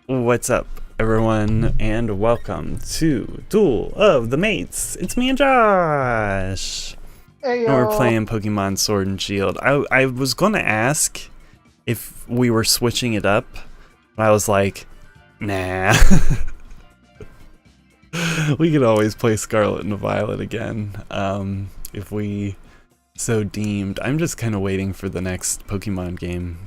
What's up, everyone, and welcome to Duel of the Mates. It's me and Josh, Hey and we're yo! playing Pokemon Sword and Shield. I was gonna ask if we were switching it up, but I was like, nah. We could always play Scarlet and Violet again, if we so deemed. I'm just kind of waiting for the next Pokemon game.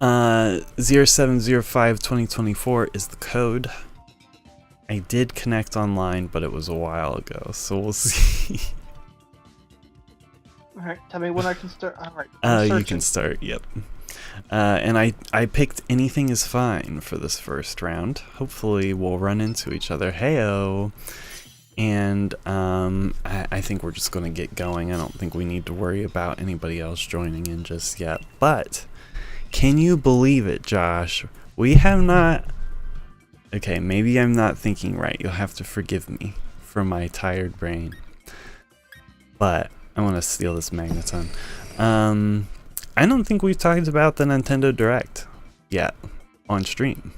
0705-2024 is the code. I did connect online, but it was a while ago, so we'll see. Alright, tell me when I can start. Alright, You can start, yep. And I picked Anything is Fine for this first round. Hopefully we'll run into each other. Heyo! And I think we're just going to get going. I don't think we need to worry about anybody else joining in just yet. But can you believe it, Josh? We have not... Okay, maybe I'm not thinking right. You'll have to forgive me for my tired brain. But I want to steal this Magneton. I don't think we've talked about the Nintendo Direct yet on stream.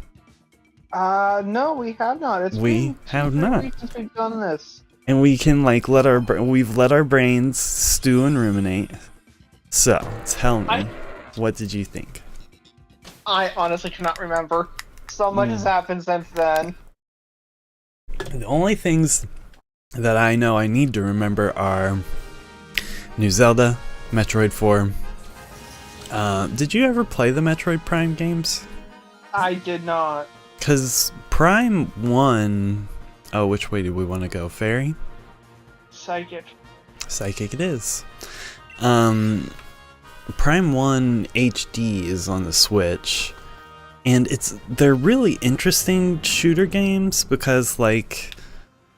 No, we have not. It's We been have 2 not. weeks since we've done this. And we can like we've let our brains stew and ruminate. So tell me, what did you think? I honestly cannot remember. So much has happened since then. The only things that I know I need to remember are New Zelda, Metroid 4. Did you ever play the Metroid Prime games? I did not. Because Prime 1... Oh, which way do we want to go? Fairy? Psychic. Psychic it is. Prime 1 HD is on the Switch. And they're really interesting shooter games because, like,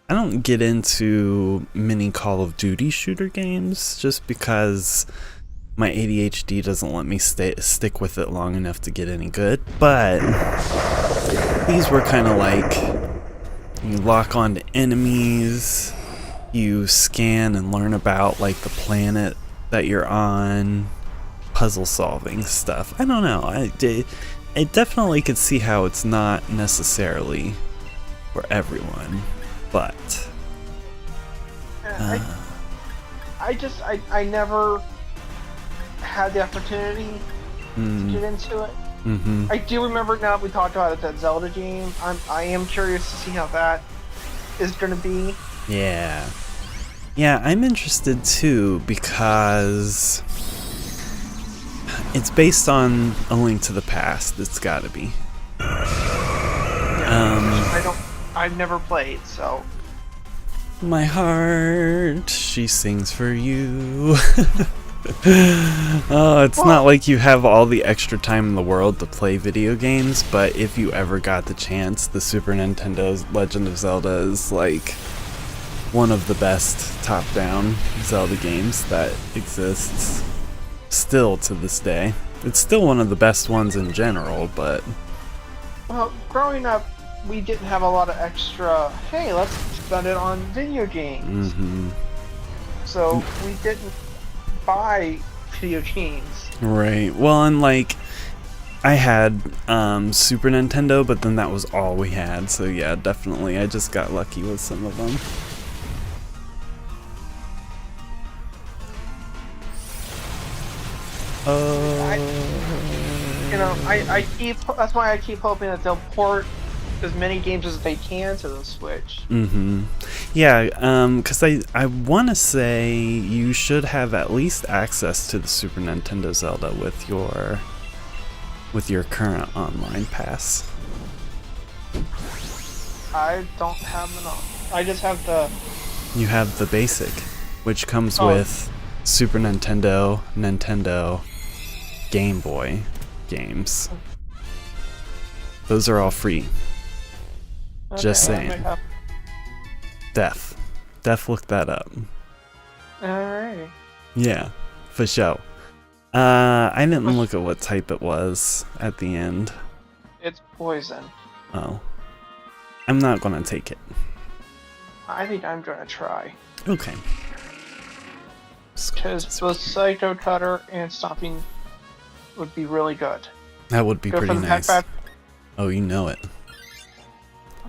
I don't get into many Call of Duty shooter games just because my ADHD doesn't let me stick with it long enough to get any good. But these were kind of like, you lock onto enemies, you scan and learn about like the planet that you're on, puzzle solving stuff. I don't know. I definitely could see how it's not necessarily for everyone, but I never had the opportunity to get into it. I do remember now we talked about it, that Zelda game. I am curious to see how that is going to be. yeah, I'm interested too because it's based on A Link to the Past. It's got to be. I've never played, so. My heart, she sings for you. Oh, it's not like you have all the extra time in the world to play video games, but if you ever got the chance, the Super Nintendo's Legend of Zelda is like one of the best top-down Zelda games that exists still to this day. It's still one of the best ones in general, but... Well, growing up, we didn't have a lot of extra, hey, let's spend it on video games. So we didn't buy video games. Right. Well, and like, I had Super Nintendo, but then that was all we had. So yeah, definitely, I just got lucky with some of them. That's why I keep hoping that they'll port as many games as they can to the Switch. Yeah, because I want to say you should have at least access to the Super Nintendo Zelda with your current online pass. I don't have enough. I just have the... You have the basic, which comes with Super Nintendo, Game Boy games. Those are all free. Okay, Just saying. Def looked that up. Alright. Yeah, for sure. I didn't look at what type it was at the end. It's poison. Oh. I'm not gonna take it. I think I'm gonna try. Okay. Because both Psycho Cutter and Stomping would be really good. That would be Go pretty for the nice. Pack Oh, you know it.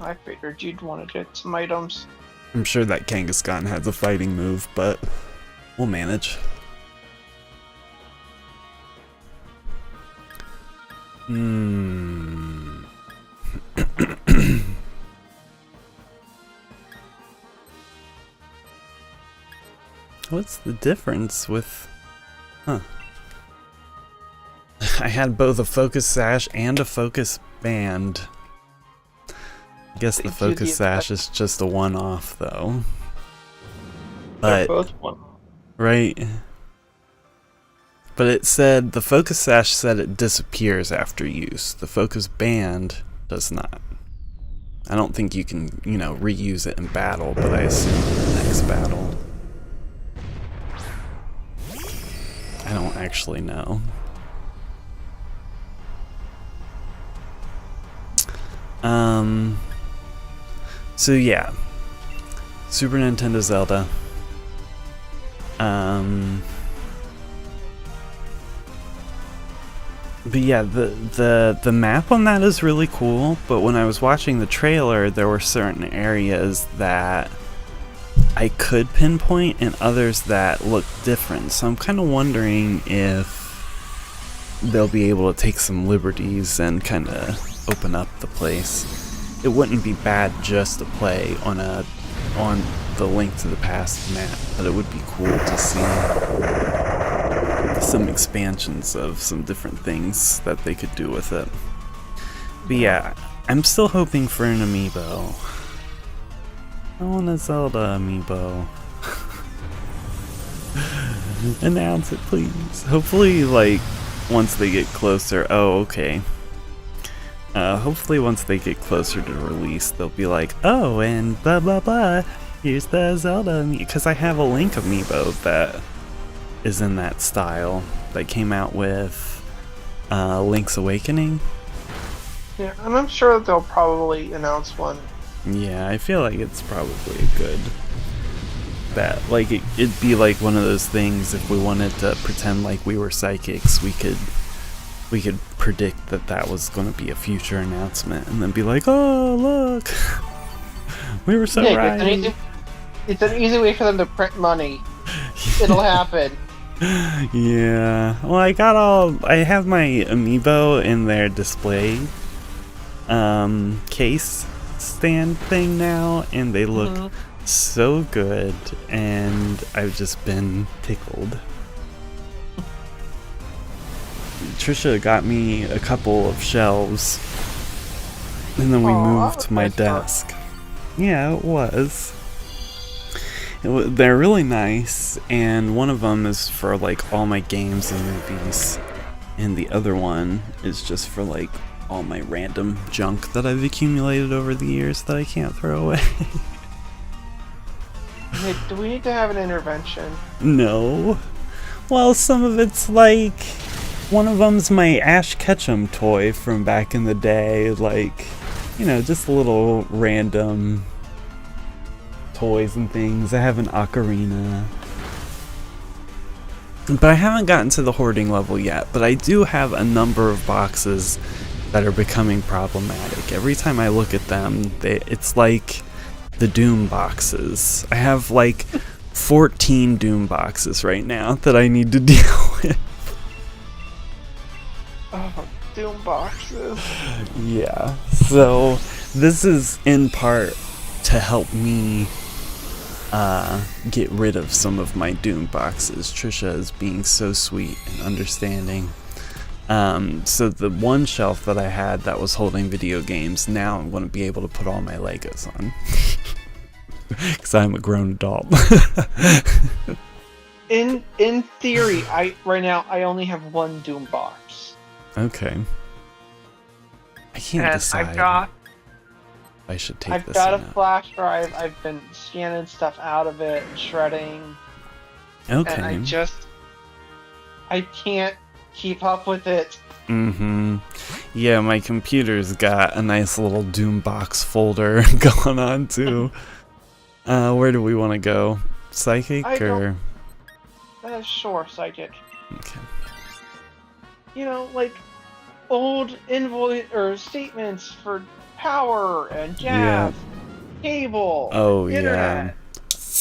I figured you'd want to get some items. I'm sure that Kangaskhan has a fighting move, but we'll manage. What's the difference with... Huh. I had both a focus sash and a focus band. I guess the focus sash is just a one-off, though. They're both one. Right. But it said, the focus sash said it disappears after use. The focus band does not. I don't think you can, reuse it in battle, but I assume in the next battle. I don't actually know. So yeah. Super Nintendo Zelda. But yeah, the map on that is really cool, but when I was watching the trailer, there were certain areas that I could pinpoint and others that look different. So I'm kind of wondering if they'll be able to take some liberties and kind of open up the place. It wouldn't be bad just to play on the Link to the Past map, but it would be cool to see some expansions of some different things that they could do with it. But yeah, I'm still hoping for an amiibo. I want a Zelda amiibo. Announce it, please. Hopefully, once they get closer... Oh, okay. Hopefully once they get closer to release, they'll be like, oh, and blah blah blah, here's the Zelda amiibo. Because I have a Link amiibo that is in that style, that came out with Link's Awakening. Yeah, and I'm sure that they'll probably announce one. Yeah, I feel like it's probably a good... That, it'd be like one of those things, if we wanted to pretend like we were psychics, we could predict that was going to be a future announcement, and then be like, oh, look! We were so right! It's an easy way for them to print money. It'll happen. Yeah. Well, I have my amiibo in their display case stand thing now, and they look so good, and I've just been tickled. Trisha got me a couple of shelves, and then we moved my desk. Yeah, it was. They're really nice, and one of them is for all my games and movies, and the other one is just for all my random junk that I've accumulated over the years that I can't throw away. Hey, do we need to have an intervention? No. Well, some of it's one of them's my Ash Ketchum toy from back in the day, just little random toys and things. I have an ocarina. But I haven't gotten to the hoarding level yet, but I do have a number of boxes that are becoming problematic. Every time I look at them, it's like the Doom boxes. I have 14 Doom boxes right now that I need to deal with. Oh, Doom boxes. Yeah, so this is in part to help me get rid of some of my Doom boxes. Trisha is being so sweet and understanding. So the one shelf that I had that was holding video games, now I'm going to be able to put all my Legos on. Because I'm a grown adult. In theory, right now I only have one Doom box. Okay. I can't decide. I should take this. I've got a flash drive. I've been scanning stuff out of it and shredding. Okay. And I can't keep up with it. Yeah, my computer's got a nice little Doom box folder going on too. Where do we want to go? Psychic or? Sure, psychic. Okay. old invoice or statements for power and Yeah. gas, cable, Oh, yeah. internet.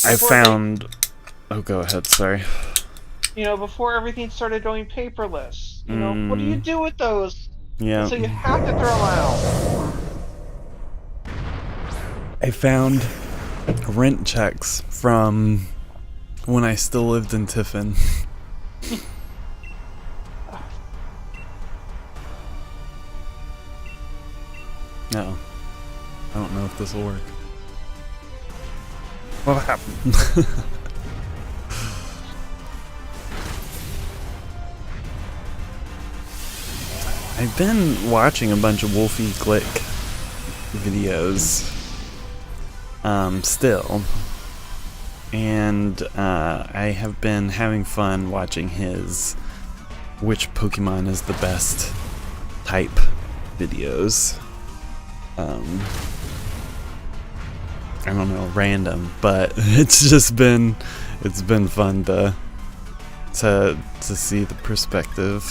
I Before they, found... Oh, go ahead, sorry. before everything started going paperless. What do you Mm, do with those? And yeah. so you have to throw them out. I found rent checks from when I still lived in Tiffin. No. I don't know if this will work. What happened? I've been watching a bunch of Wolfie Glick videos. Still. And I have been having fun watching his which Pokemon is the best type videos. I don't know, random, but it's been fun to see the perspective.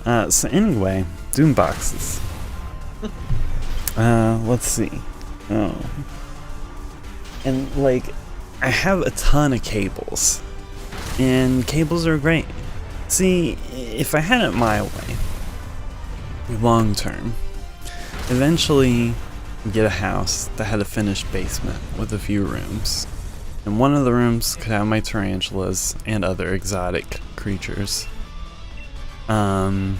Yeah. So anyway, Doom boxes. Let's see. Oh. And like, I have a ton of cables. And cables are great. See, if I had it my way, long term, eventually get a house that had a finished basement with a few rooms. And one of the rooms could have my tarantulas and other exotic creatures. And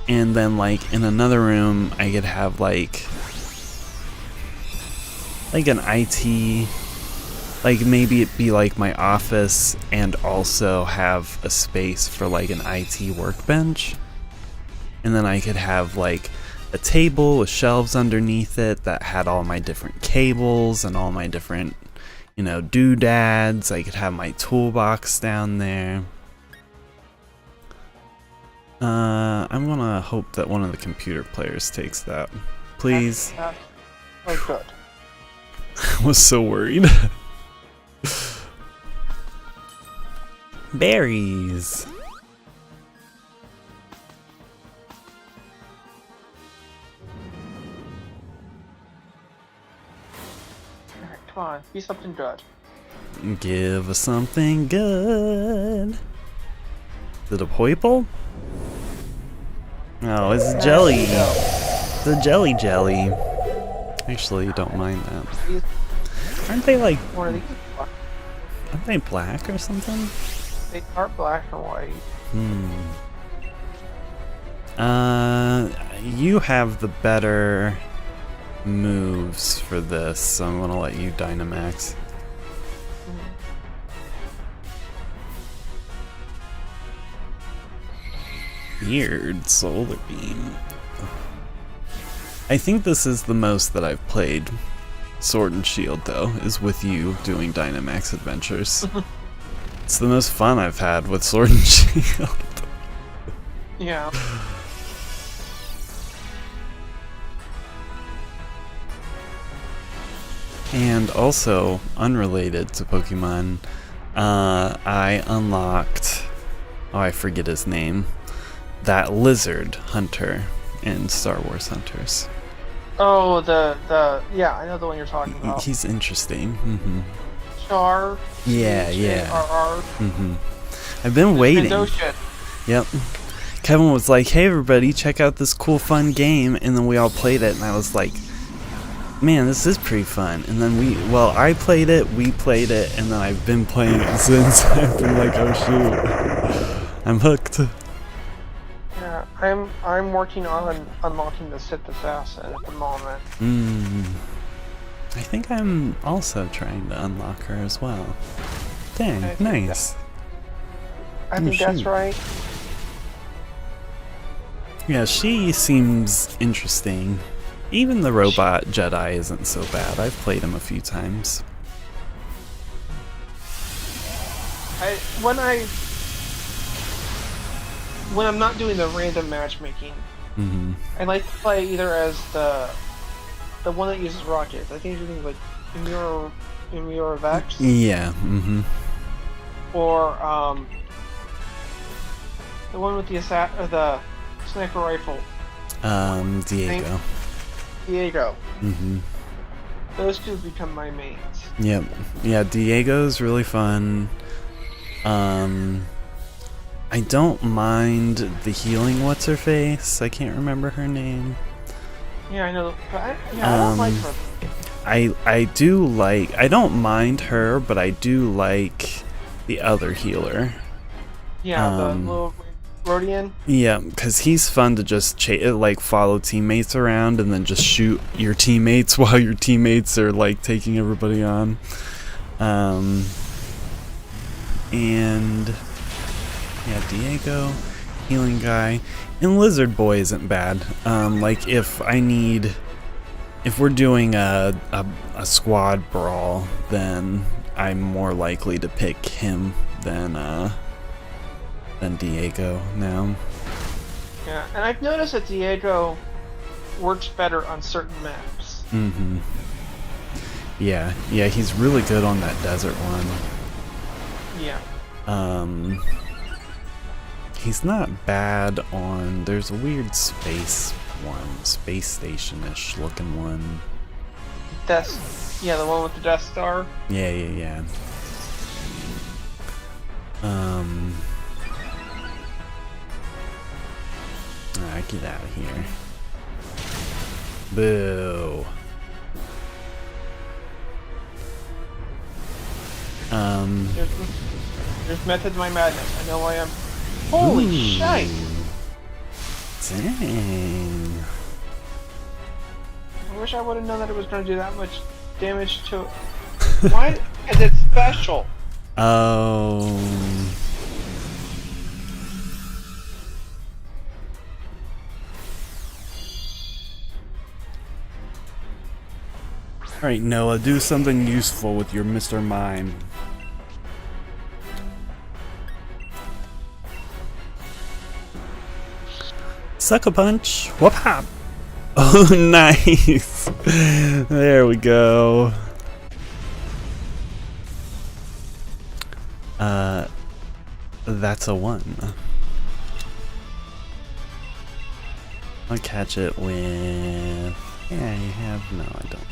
then like in another room I could have like an IT, like maybe it be like my office and also have a space for like an IT workbench. And then I could have like a table with shelves underneath it that had all my different cables and all my different, doodads. I could have my toolbox down there. I'm gonna hope that one of the computer players takes that. Please. Oh, good. I was so worried. Berries. Alright, come on. Be something good. Give us something good. Is it a Poiple? Oh, it's a jelly. It's a jelly. Actually, don't mind that. Aren't they like... Aren't they black or something? They are black or white. You have the better moves for this, so I'm gonna let you Dynamax. Weird Solar Beam. I think this is the most that I've played Sword and Shield, though, is with you doing Dynamax Adventures. It's the most fun I've had with Sword and Shield. Yeah. And also, unrelated to Pokemon, I unlocked... Oh, I forget his name. That lizard hunter in Star Wars Hunters. Oh, yeah, I know the one you're talking about. He's interesting. Mm-hmm. Char. Yeah. Char. Mm-hmm. I've been waiting. Yep. Kevin was like, "Hey, everybody, check out this cool, fun game," and then we all played it, and I was like, "Man, this is pretty fun." And then I played it, we played it, and then I've been playing it since. I've been like, "Oh shoot, I'm hooked." Yeah, I'm working on unlocking the Sith assassin at the moment. I think I'm also trying to unlock her as well. Dang, nice. I think that's right. Yeah, she seems interesting. Even the robot Jedi isn't so bad. I've played him a few times. When I'm not doing the random matchmaking, I like to play either as the one that uses rockets. I think it's like Imura Vex. Yeah. Or The one with the sniper rifle. Diego. Diego. Mm-hmm. Those two become my mains. Yep. Yeah, Diego's really fun. I don't mind the healing what's-her-face. I can't remember her name. Yeah, I know. But I don't like her. I do like... I don't mind her, but I do like the other healer. Yeah, the little Rodian. Yeah, because he's fun to just follow teammates around and then just shoot your teammates while your teammates are like taking everybody on. And yeah, Diego, healing guy, and Lizard Boy isn't bad. Like if we're doing a squad brawl, then I'm more likely to pick him than Diego now. Yeah, and I've noticed that Diego works better on certain maps. Mm-hmm. Yeah, he's really good on that desert one. Yeah. He's not bad on... There's a weird space one, space station-ish looking one. Yeah, the one with the Death Star. Yeah. Alright, get out of here. Boo. There's method to my madness. I know I am. Holy shite! Dang. I wish I would have known that it was going to do that much damage to... Why? Because it's special. Oh. Alright, Noah, do something useful with your Mr. Mime. Sucker punch! Whoop hop! Oh, nice! There we go. That's a 1. I'll catch it with... Yeah, you have... No, I don't.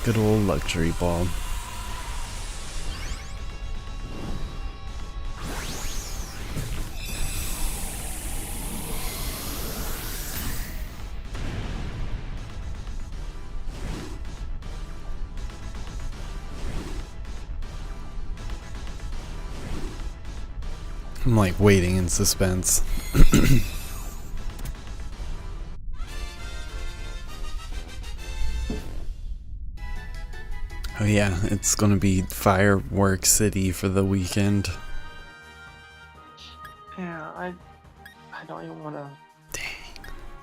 Good old luxury ball. I'm like waiting in suspense. Oh yeah, it's gonna be Firework City for the weekend. Yeah, I don't even want to... Dang.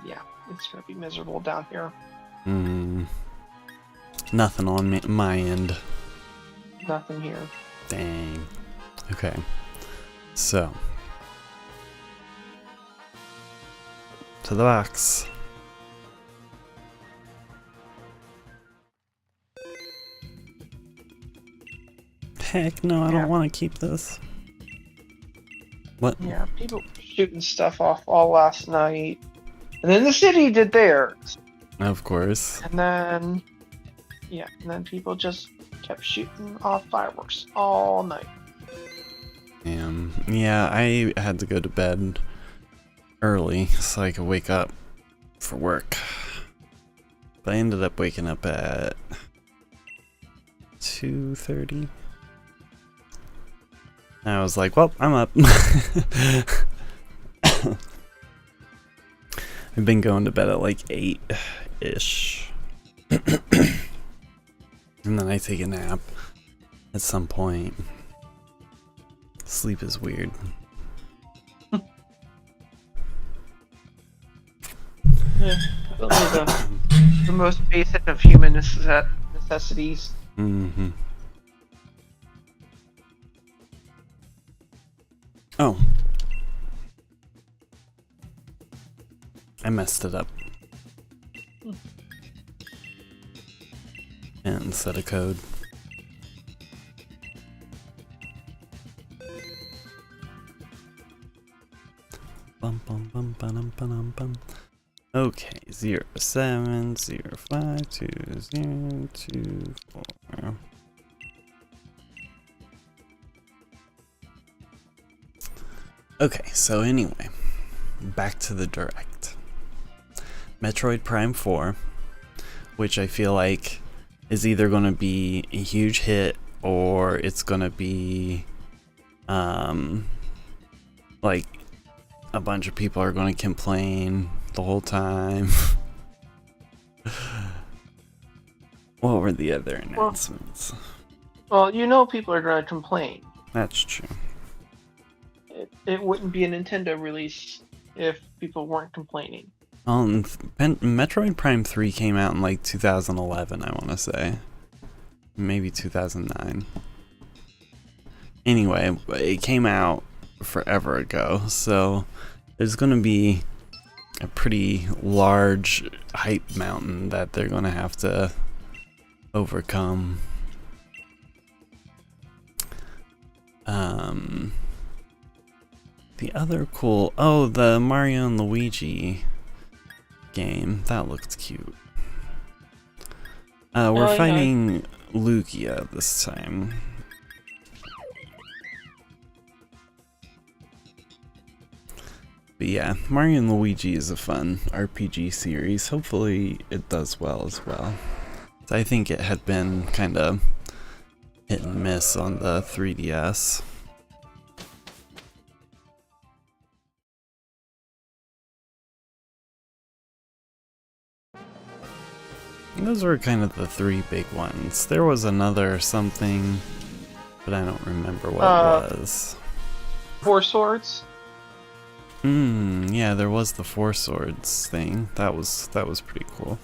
Yeah, it's gonna be miserable down here. Nothing on my end. Nothing here. Dang. Okay. So. To the box. Heck no, I don't want to keep this. What? Yeah, people shooting stuff off all last night. And then the city did theirs. Of course. And then... Yeah, and then people just kept shooting off fireworks all night. Yeah, I had to go to bed early so I could wake up for work. But I ended up waking up at 2:30. I was like, well, I'm up. I've been going to bed at like 8-ish. And then I take a nap at some point. Sleep is weird. Yeah, the most basic of human necessities. Mm-hmm. Oh. I messed it up. And set a code. bum, bum, bum, ba-dum, ba-dum, bum. Okay, 07052024. Okay, so anyway, back to the direct. Metroid Prime 4, which I feel like is either going to be a huge hit or it's going to be like a bunch of people are going to complain the whole time. What were the other announcements? Well, you know people are going to complain. That's true. It wouldn't be a Nintendo release if people weren't complaining. Metroid Prime 3 came out in like 2011, I want to say. Maybe 2009. Anyway, it came out forever ago, so there's going to be a pretty large hype mountain that they're going to have to overcome. The other cool... Oh, the Mario and Luigi game. That looked cute. We're fighting Lugia this time. But yeah, Mario and Luigi is a fun RPG series. Hopefully it does well as well. I think it had been kind of hit and miss on the 3DS. Those were kind of the three big ones. There was another something, but I don't remember what it was. Four Swords? Yeah, there was the Four Swords thing. That was pretty cool.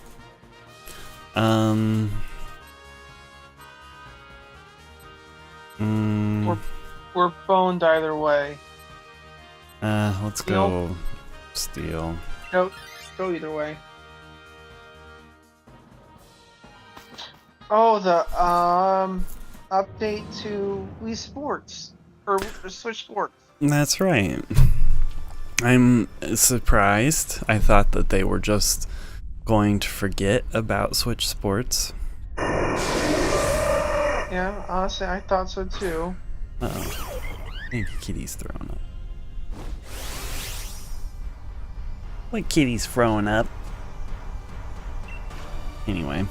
We're boned either way. Let's go Steel. Go either way. Oh, the update to Wii Sports or Switch Sports. That's right. I'm surprised. I thought that they were just going to forget about Switch Sports. Yeah, honestly, I thought so too. Uh-oh. I think Kitty's throwing up. What Kitty's throwing up? Anyway,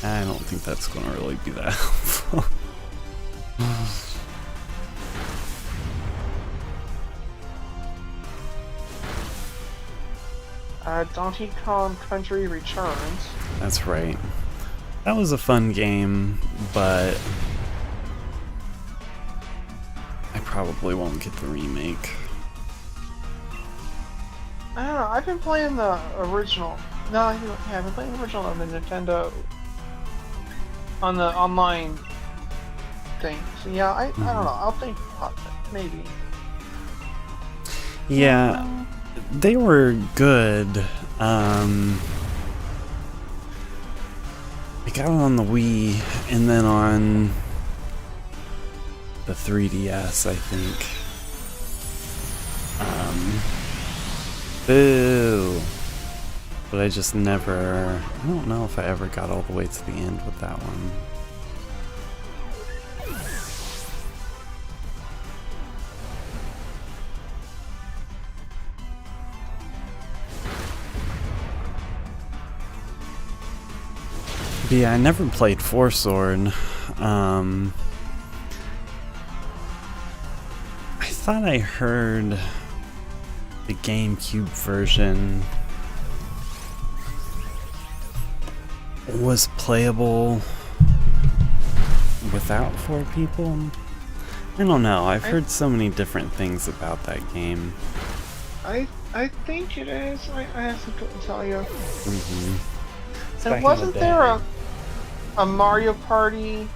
I don't think that's going to really be that helpful. Donkey Kong Country Returns. That's right. That was a fun game, but I probably won't get the remake. I don't know. I've been playing the original. No, I've been playing the original on the Nintendo on the online thing. So yeah, I don't know. I'll think about it. Maybe. Yeah, they were good. I got it on the Wii and then on the 3DS, I think. Boo! But I just never... I don't know if I ever got all the way to the end with that one. But yeah, I never played Four Sword. I thought I heard the GameCube version was playable without 4 people. I don't know. I've heard so many different things about that game. I think it is. I have to tell you. And And wasn't there a Mario Party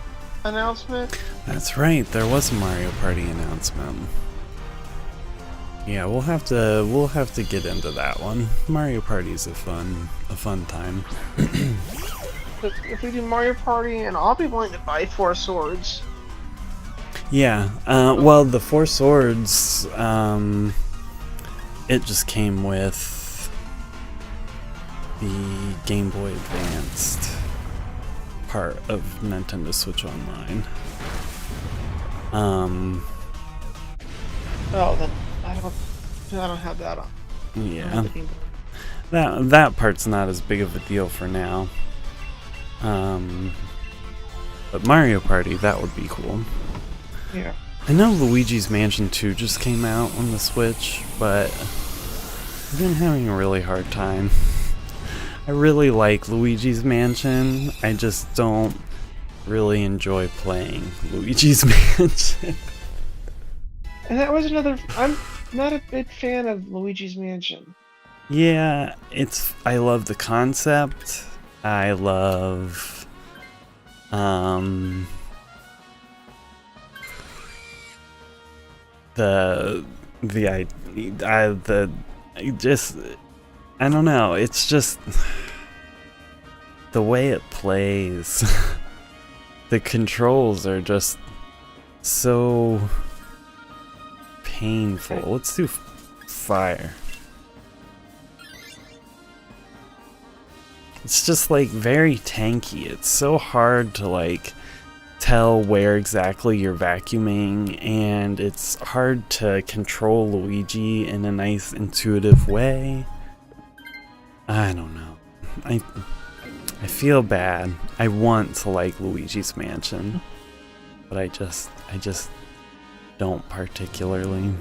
announcement? That's right. There was a Mario Party announcement. Yeah, we'll have to get into that one. Mario Party's a fun time. if we do Mario Party, and I'll be willing to buy 4 swords. Yeah. Well, the 4 swords, it just came with the Game Boy Advanced part of Nintendo Switch Online. Oh, then I don't have that on. Yeah. That part's not as big of a deal for now. But Mario Party, that would be cool. Yeah. I know Luigi's Mansion 2 just came out on the Switch, but I've been having a really hard time. I really like Luigi's Mansion, I just don't really enjoy playing Luigi's Mansion. And that was another... I'm not a big fan of Luigi's Mansion. Yeah, I love the concept. I love... I don't know, it's just the way it plays. The controls are just so painful. Let's do fire. It's just like very tanky. It's so hard to like tell where exactly you're vacuuming, and it's hard to control Luigi in a nice intuitive way. I don't know. I feel bad. I want to like Luigi's Mansion, but I just don't particularly.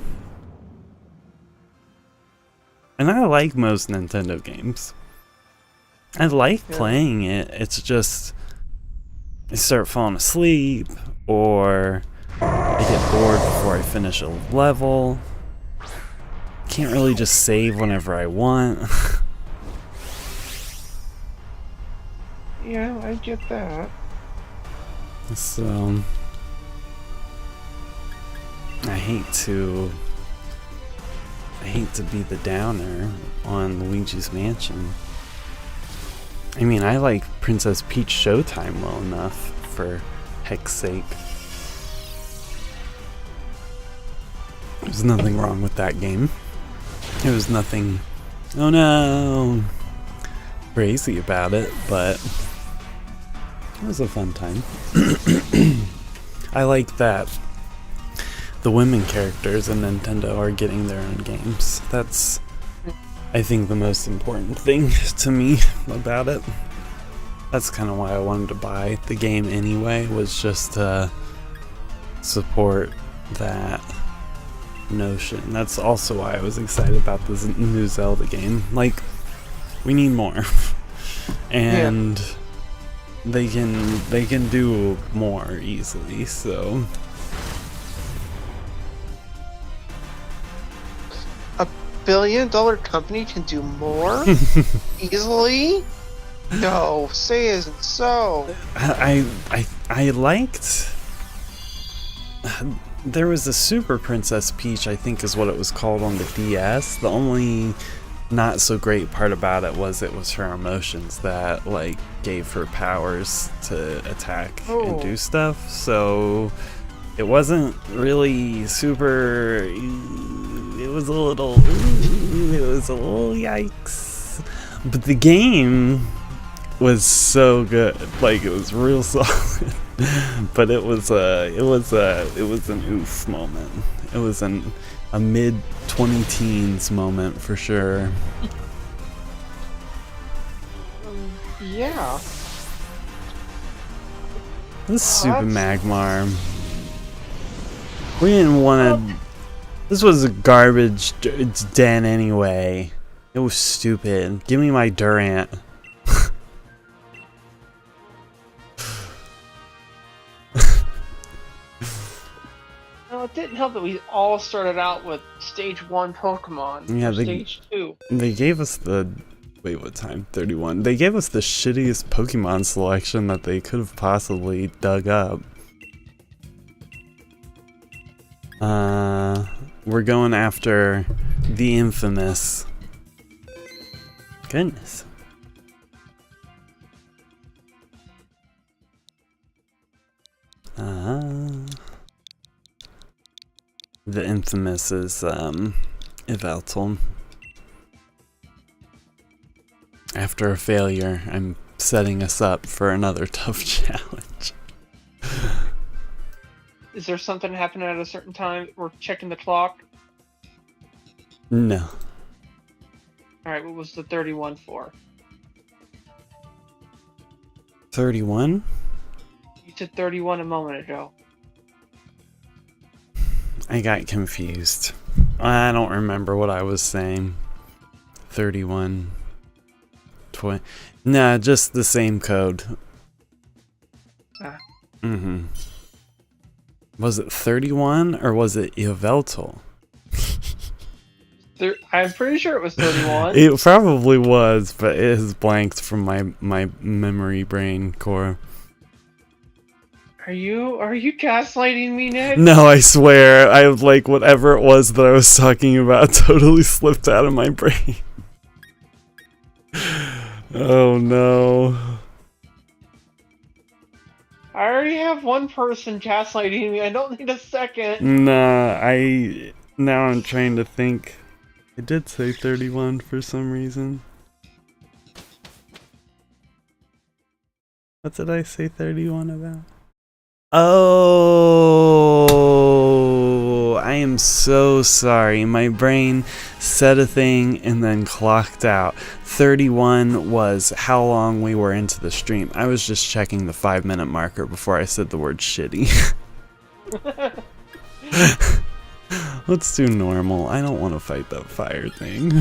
And I like most Nintendo games. I like playing it. It's just I start falling asleep, or I get bored before I finish a level. Can't really just save whenever I want. Yeah, I get that. So I hate to be the downer on Luigi's Mansion. I mean, I like Princess Peach Showtime well enough, for heck's sake. There's nothing wrong with that game. There was nothing, oh no, crazy about it, but it was a fun time. I like that the women characters in Nintendo are getting their own games. That's, I think, the most important thing to me about it. That's kind of why I wanted to buy the game anyway, was just to support that notion. That's also why I was excited about this new Zelda game. Like, we need more. And they can do more easily, so $1 billion company can do more easily? No, say isn't so. I liked. There was a Super Princess Peach, I think is what it was called, on the DS. The only not so great part about it was her emotions that like gave her powers to attack and do stuff. So it wasn't really super. It was a little yikes. But the game was so good. Like, it was real solid. But it was an oof moment. It was a mid 20-teens moment for sure. Yeah. This Super Magmar. We didn't want to. This was a garbage. It's den anyway. It was stupid. Give me my Durant. Well, it didn't help that we all started out with Stage 1 Pokemon. Yeah, Stage 2. They gave us the. Wait, what time? 31. They gave us the shittiest Pokemon selection that they could have possibly dug up. We're going after the infamous. Goodness. infamous as Yveltal. After a failure, I'm setting us up for another tough challenge. Is there something happening at a certain time? We're checking the clock. No. Alright, what was the 31 for? 31? You said 31 a moment ago. I got confused. I don't remember what I was saying. 31. 20. Nah, just the same code. Ah. Mm-hmm. Was it 31 or was it Yveltal? I'm pretty sure it was 31. It probably was, but it has blanked from my memory brain core. Are you gaslighting me, Nick? No, I swear, I like whatever it was that I was talking about totally slipped out of my brain. Oh no. I already have one person gaslighting me. I don't need a second. Nah, now I'm trying to think. I did say 31 for some reason. What did I say 31 about? Oh, I am so sorry. My brain said a thing and then clocked out. 31 was how long we were into the stream. I was just checking the 5-minute marker before I said the word shitty. Let's do normal. I don't want to fight that fire thing.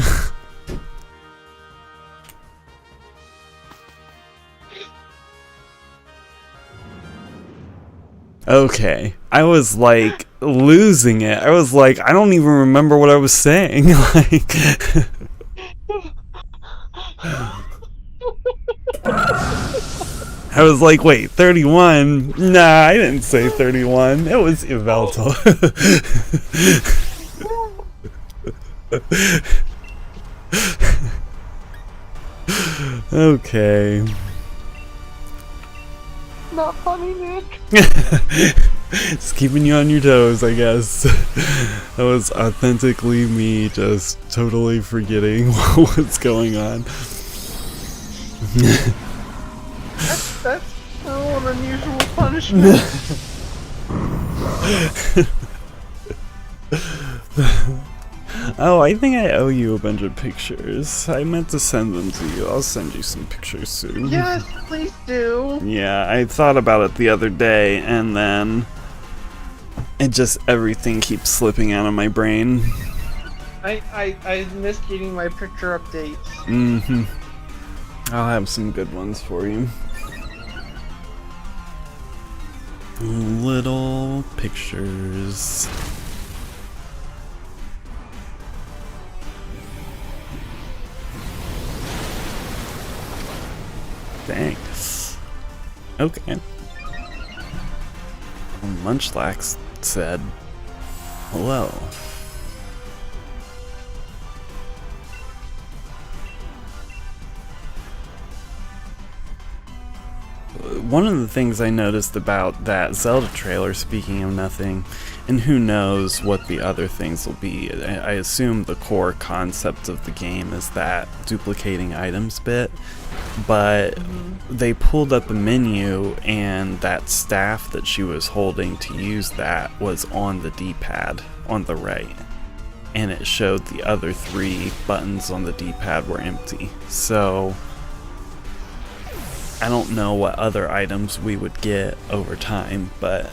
Okay, I was like losing it. I was like, I don't even remember what I was saying. Like, I was like, wait, 31? Nah, I didn't say 31. It was Yveltal. Okay. Not funny, Nick. Just keeping you on your toes, I guess. That was authentically me just totally forgetting what's going on. That's an unusual punishment. Oh, I think I owe you a bunch of pictures. I meant to send them to you. I'll send you some pictures soon. Yes, please do. Yeah, I thought about it the other day, and then it just, everything keeps slipping out of my brain. I miss getting my picture updates. Mm-hmm. I'll have some good ones for you. Little pictures. Thanks. Okay. Munchlax said, hello. One of the things I noticed about that Zelda trailer, speaking of nothing, and who knows what the other things will be, I assume the core concept of the game is that duplicating items bit, but they pulled up a menu and that staff that she was holding to use that was on the D-pad on the right, and it showed the other 3 buttons on the D-pad were empty. So I don't know what other items we would get over time, but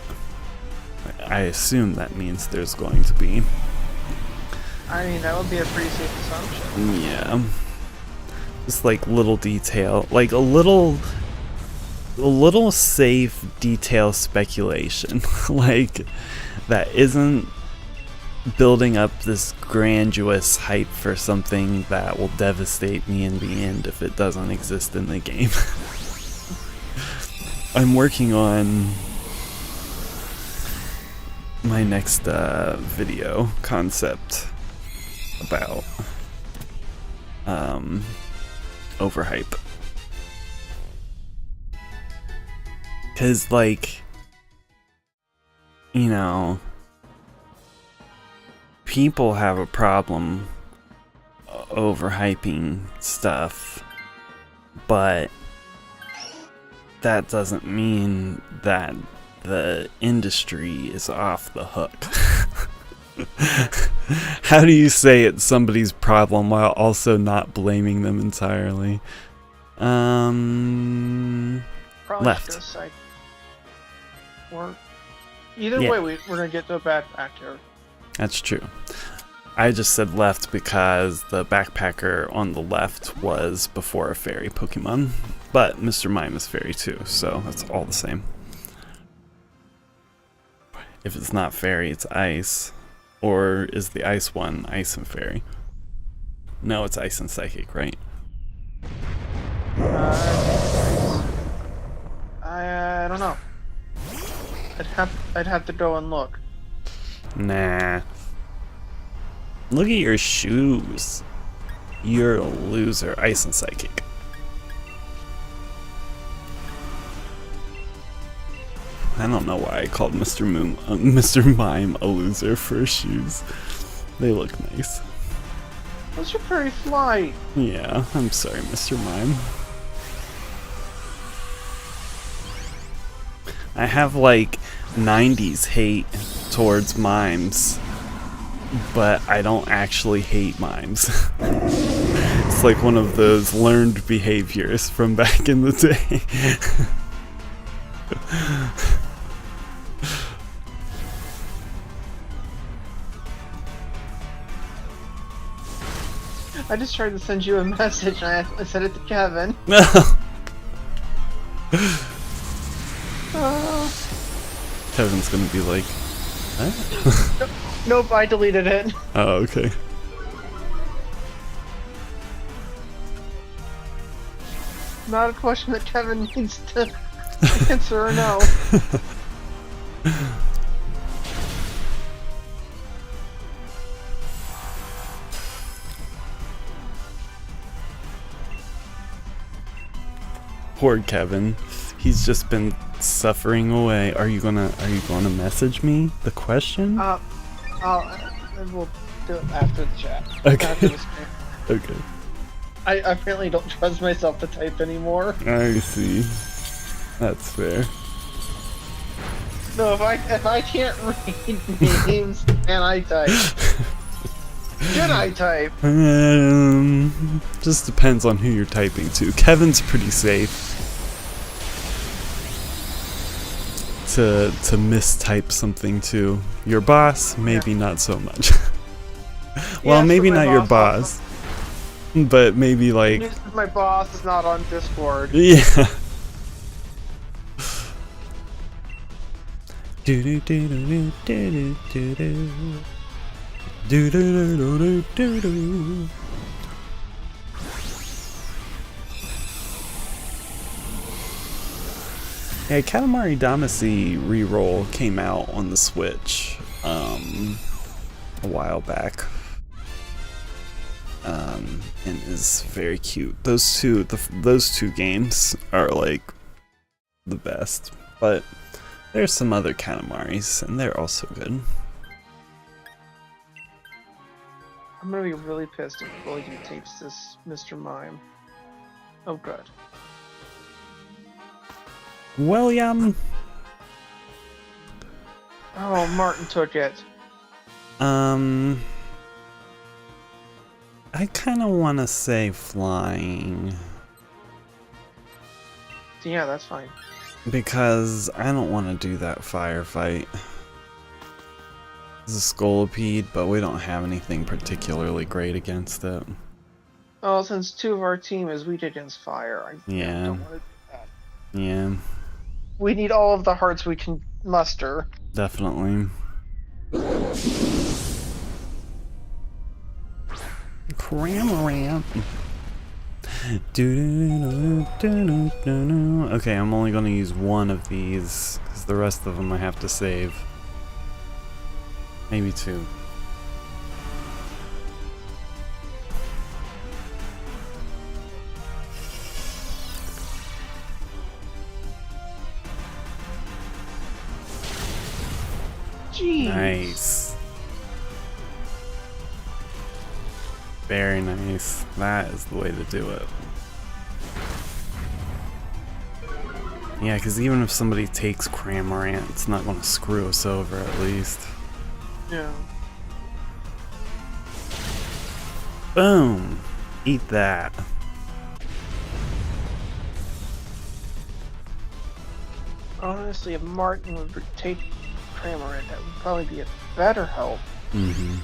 I assume that means there's going to be. I mean, that would be a pretty safe assumption. Yeah. Just like little detail, like a little safe detail speculation, like that isn't building up this grandiose hype for something that will devastate me in the end if it doesn't exist in the game. I'm working on my next video concept about overhype. 'Cause, like, you know, people have a problem overhyping stuff, but that doesn't mean that the industry is off the hook. How do you say it's somebody's problem while also not blaming them entirely? Probably Left. just say, or either way, we're gonna get to a backpack here. That's true. I just said left because the backpacker on the left was before a fairy Pokemon, but Mr. Mime is fairy too, so that's all the same. If it's not fairy, it's ice. Or is the ice one ice and fairy? No, it's ice and psychic, right? I don't know. I'd have to go and look. Nah. Look at your shoes. You're a loser. Ice and psychic. I don't know why I called Mr. Mime a loser for his shoes. They look nice. Those are very fly. Yeah, I'm sorry, Mr. Mime. I have like 90s hate towards mimes, but I don't actually hate mimes. It's like one of those learned behaviors from back in the day. I just tried to send you a message and I sent it to Kevin. No. Kevin's gonna be like, huh? Nope, I deleted it. Oh, okay. Not a question that Kevin needs to answer or no. Poor Kevin. He's just been suffering away. Are you gonna message me the question? We'll do it after the chat. Okay. After the stream. Okay. I apparently don't trust myself to type anymore. I see. That's fair. No, if I can't read names, can I type? Should I type? Just depends on who you're typing to. Kevin's pretty safe to mistype something to. Your boss, maybe not so much. Well, Yeah, maybe so my not your boss boss, but maybe like. My boss is not on Discord. Yeah. Do do do do do do do. Do do do do do. Yeah, Katamari Damacy reroll came out on the Switch a while back. And is very cute. Those two games are like the best. But there's some other Katamaris and they're also good. I'm gonna be really pissed if William tapes this Mr. Mime. Oh, good. William! Oh, Martin took it. I kind of want to say flying. Yeah, that's fine. Because I don't want to do that firefight. It's a Scolipede, but we don't have anything particularly great against it. Oh, since two of our team is weak against fire, I Yeah. don't want to do that. Yeah, We need all of the hearts we can muster. definitely. Cramoran. Okay, I'm only going to use one of these, because the rest of them I have to save. Maybe two. Jeez. Nice. Very nice. That is the way to do it. Yeah, because even if somebody takes Cramorant, it's not going to screw us over at least. Yeah. Boom! Eat that. Honestly, if Martin would take Cramorant, that would probably be a better help. Mm-hmm.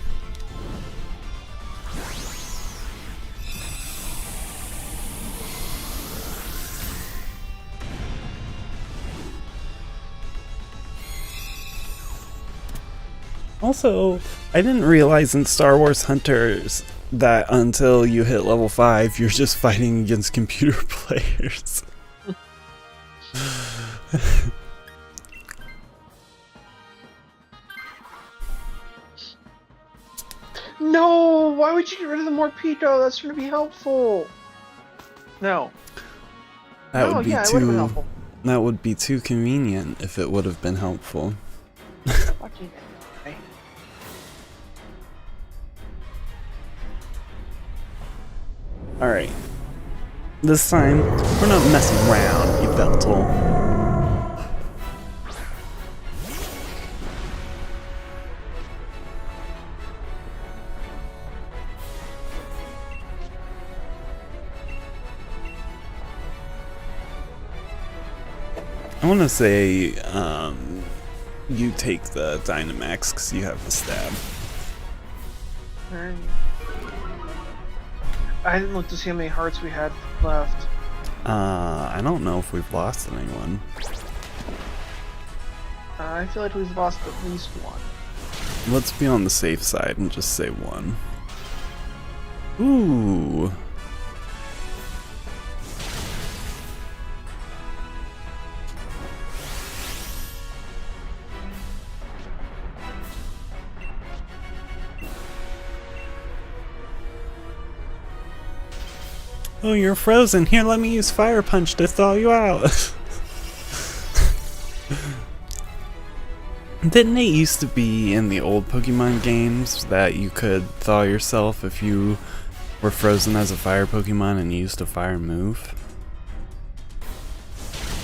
Also, I didn't realize in Star Wars Hunters that until you hit level 5, you're just fighting against computer players. No! Why would you get rid of the Morpeko? That's going to be helpful. No. That no, would be yeah, it would have been helpful. That would be too convenient if it would have been helpful. Fucking anyway. Alright. This time, we're not messing around, you Veltal. I want to say, you take the Dynamax because you have the stab. Alright. I didn't look to see how many hearts we had left. I don't know if we've lost anyone. I feel like we've lost at least one. Let's be on the safe side and just say one. Ooh. Oh, you're frozen. Here, let me use Fire Punch to thaw you out. Didn't it used to be in the old Pokemon games that you could thaw yourself if you were frozen as a fire Pokemon and used a fire move?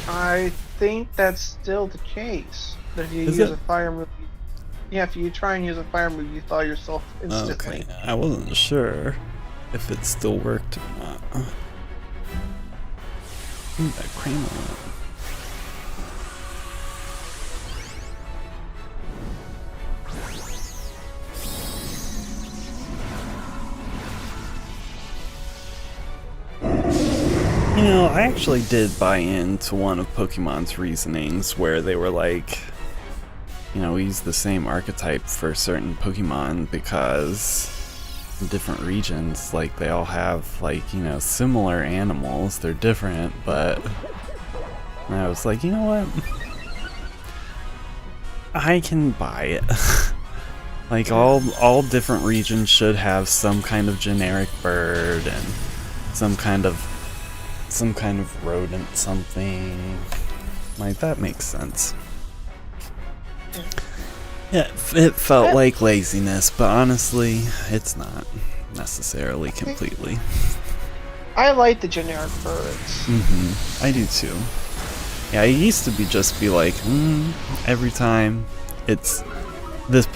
I think that's still the case. That if you Is use it? a fire move, yeah, if you try and use a fire move, you thaw yourself instantly. Okay, I wasn't sure if it still worked or not. Ooh, that Cramorant. You know, I actually did buy into one of Pokemon's reasonings where they were like, you know, we use the same archetype for certain Pokemon because in different regions, like, they all have, like, you know, similar animals. They're different, but... And I was like, you know what? I can buy it. Like, all different regions should have some kind of generic bird and some kind of rodent something. Like, that makes sense. Yeah, it felt like laziness, but honestly, it's not necessarily completely. I like the generic birds. I do too. Yeah, it used to just be like, every time it's this,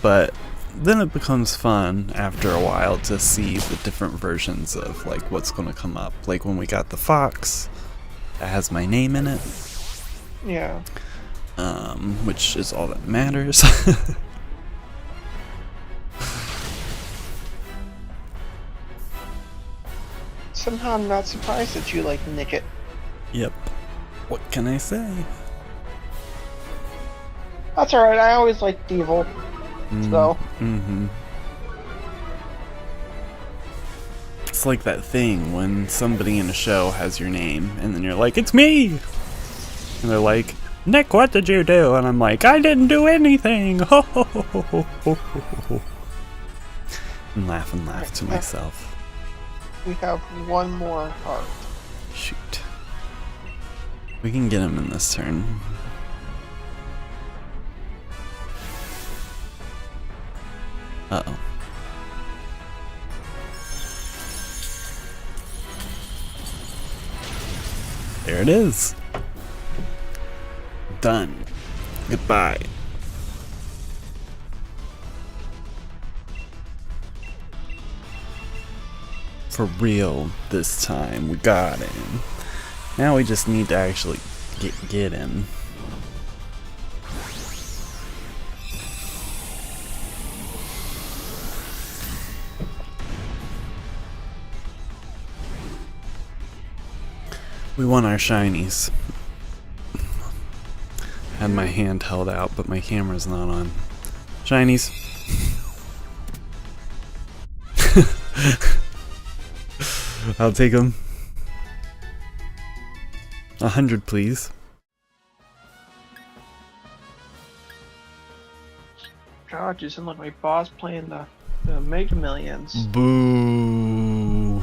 but then it becomes fun after a while to see the different versions of like what's going to come up. Like when we got the fox that has my name in it. Yeah. Which is all that matters. Somehow I'm not surprised that you like Nickit. Yep. What can I say? That's alright, I always liked Devil. So. It's like that thing when somebody in a show has your name and then you're like, it's me! And they're like, Nick, what did you do? And I'm like, I didn't do anything! Ho ho ho ho ho ho ho. And laugh to myself. We have one more heart. Shoot. We can get him in this turn. Uh-oh. There it is. Done. Goodbye. For real this time. We got him. Now we just need to actually get him. We want our shinies. Had my hand held out, but my camera's not on. Shinies. I'll take them. 100, please. God, you sound like my boss playing the Mega Millions. Boo.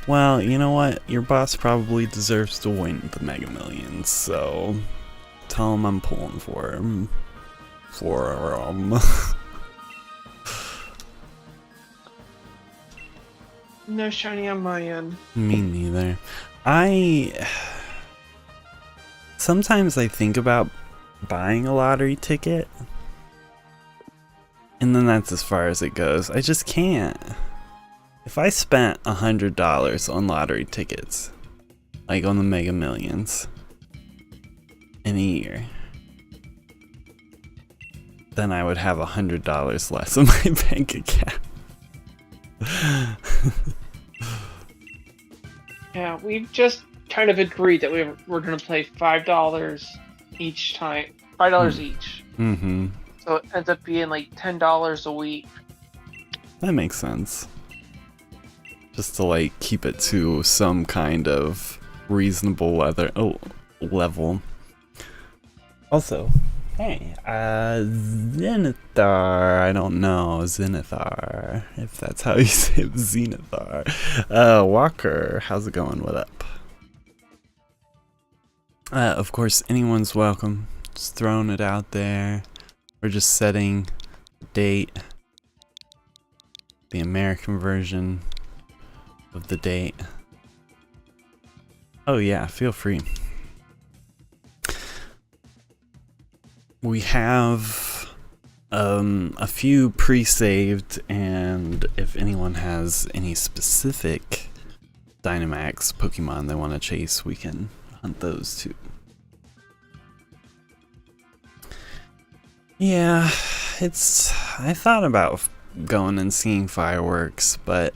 Well, you know what? Your boss probably deserves to win the Mega Millions, so tell him I'm pulling for him. No shiny on my end. Me neither. Sometimes I think about buying a lottery ticket, and then that's as far as it goes. I just can't. If I spent $100 on lottery tickets, like on the Mega Millions, in a year, then I would have $100 less in my bank account. Yeah, we've just kind of agreed that we're going to play $5 each time. $5 each. Mm-hmm. So it ends up being like $10 a week. That makes sense. Just to like keep it to some kind of reasonable level. Also, hey, Zenithar, I don't know, Zenithar, if that's how you say it, Zenithar. Walker, how's it going? What up? Of course, anyone's welcome. Just throwing it out there. We're just setting the date, the American version of the date. Oh yeah, feel free. We have a few pre-saved, and if anyone has any specific Dynamax Pokemon they want to chase, we can hunt those too. Yeah, I thought about going and seeing fireworks, but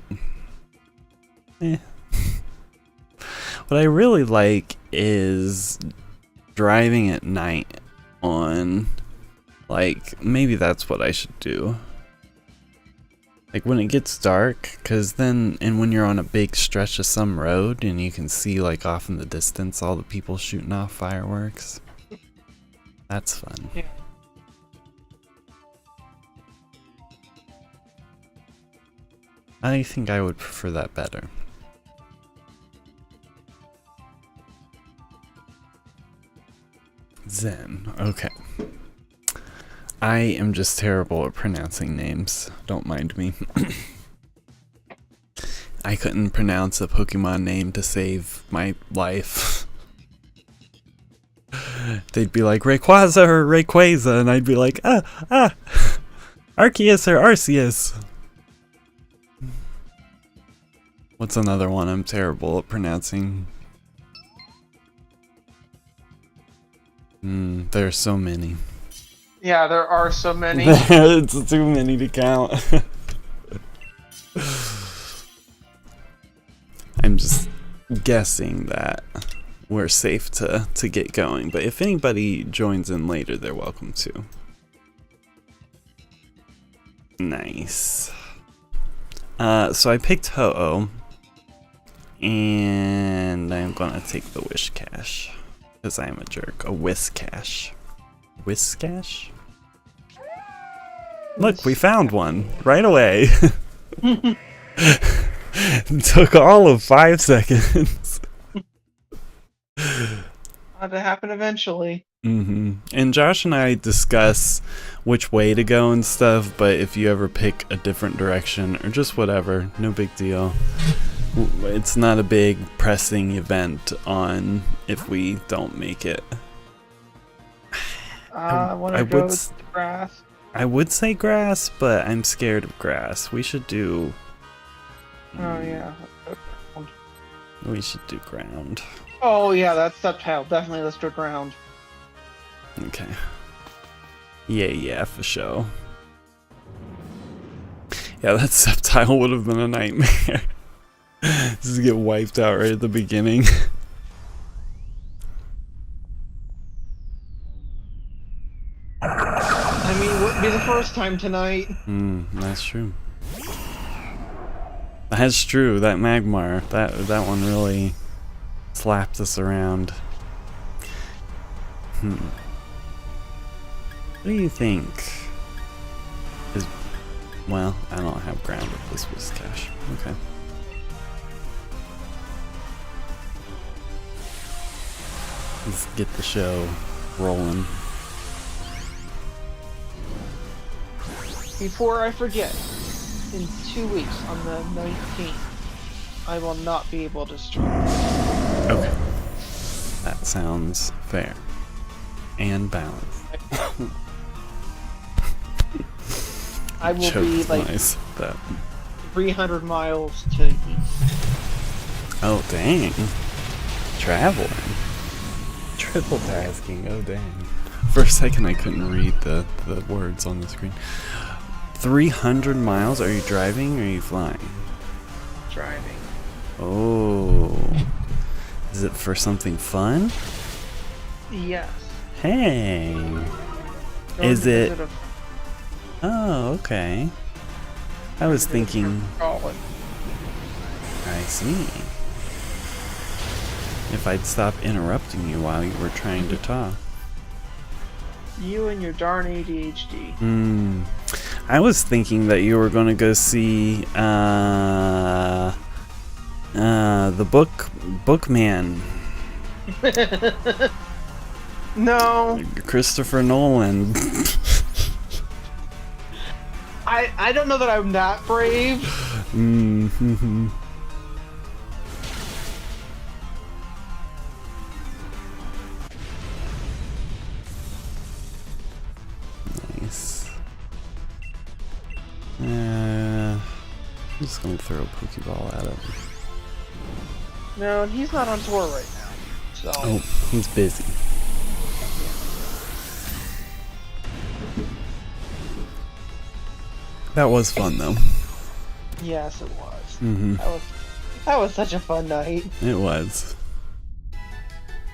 what I really like is driving at night on, like, maybe that's what I should do. Like when it gets dark, cause then, and when you're on a big stretch of some road and you can see like off in the distance all the people shooting off fireworks. That's fun. Yeah. I think I would prefer that better. Zen, okay. I am just terrible at pronouncing names. Don't mind me. I couldn't pronounce a Pokemon name to save my life. They'd be like Rayquaza or Rayquaza, and I'd be like, Arceus or Arceus. What's another one I'm terrible at pronouncing? There are so many. Yeah, there are so many. It's too many to count. I'm just guessing that we're safe to get going, but if anybody joins in later, they're welcome to. Nice. So I picked Ho-Oh, and I'm gonna take the Wish Cash, because I am a jerk. A Whiskash. Whiskash? Look, we found one right away. Took all of 5 seconds. Had to happen eventually. And Josh and I discuss which way to go and stuff, but if you ever pick a different direction or just whatever, no big deal. It's not a big pressing event on if we don't make it. I want to go with grass. I would say grass, but I'm scared of grass. We should do... Oh, yeah. We should do ground. Oh, yeah, that's subtile. Definitely, let's do ground. Okay. Yeah, for sure. Yeah, that subtile would have been a nightmare. Just get wiped out right at the beginning. I mean, it wouldn't be the first time tonight. That's true. That's true. That Magmar, that one really slapped us around. What do you think? Well, I don't have ground if this was cash. Okay. Let's get the show rolling. Before I forget, in 2 weeks, on the 19th, I will not be able to stream. Okay. That sounds fair. And balanced. I will be like nice, 300 miles to east. Oh, dang. Traveling. Triple tasking, oh dang. For a second I couldn't read the words on the screen. 300 miles? Are you driving or are you flying? Driving. Oh. Is it for something fun? Yes. Hey. Is it... Oh, okay. I was thinking... I see. If I'd stop interrupting you while you were trying to talk. You and your darn ADHD. I was thinking that you were going to go see the Bookman. No. Christopher Nolan. I don't know that I'm that brave. Nice. I'm just gonna throw a Pokeball at him. No, he's not on tour right now. So. Oh, he's busy. That was fun though. Yes, it was. That was such a fun night. It was.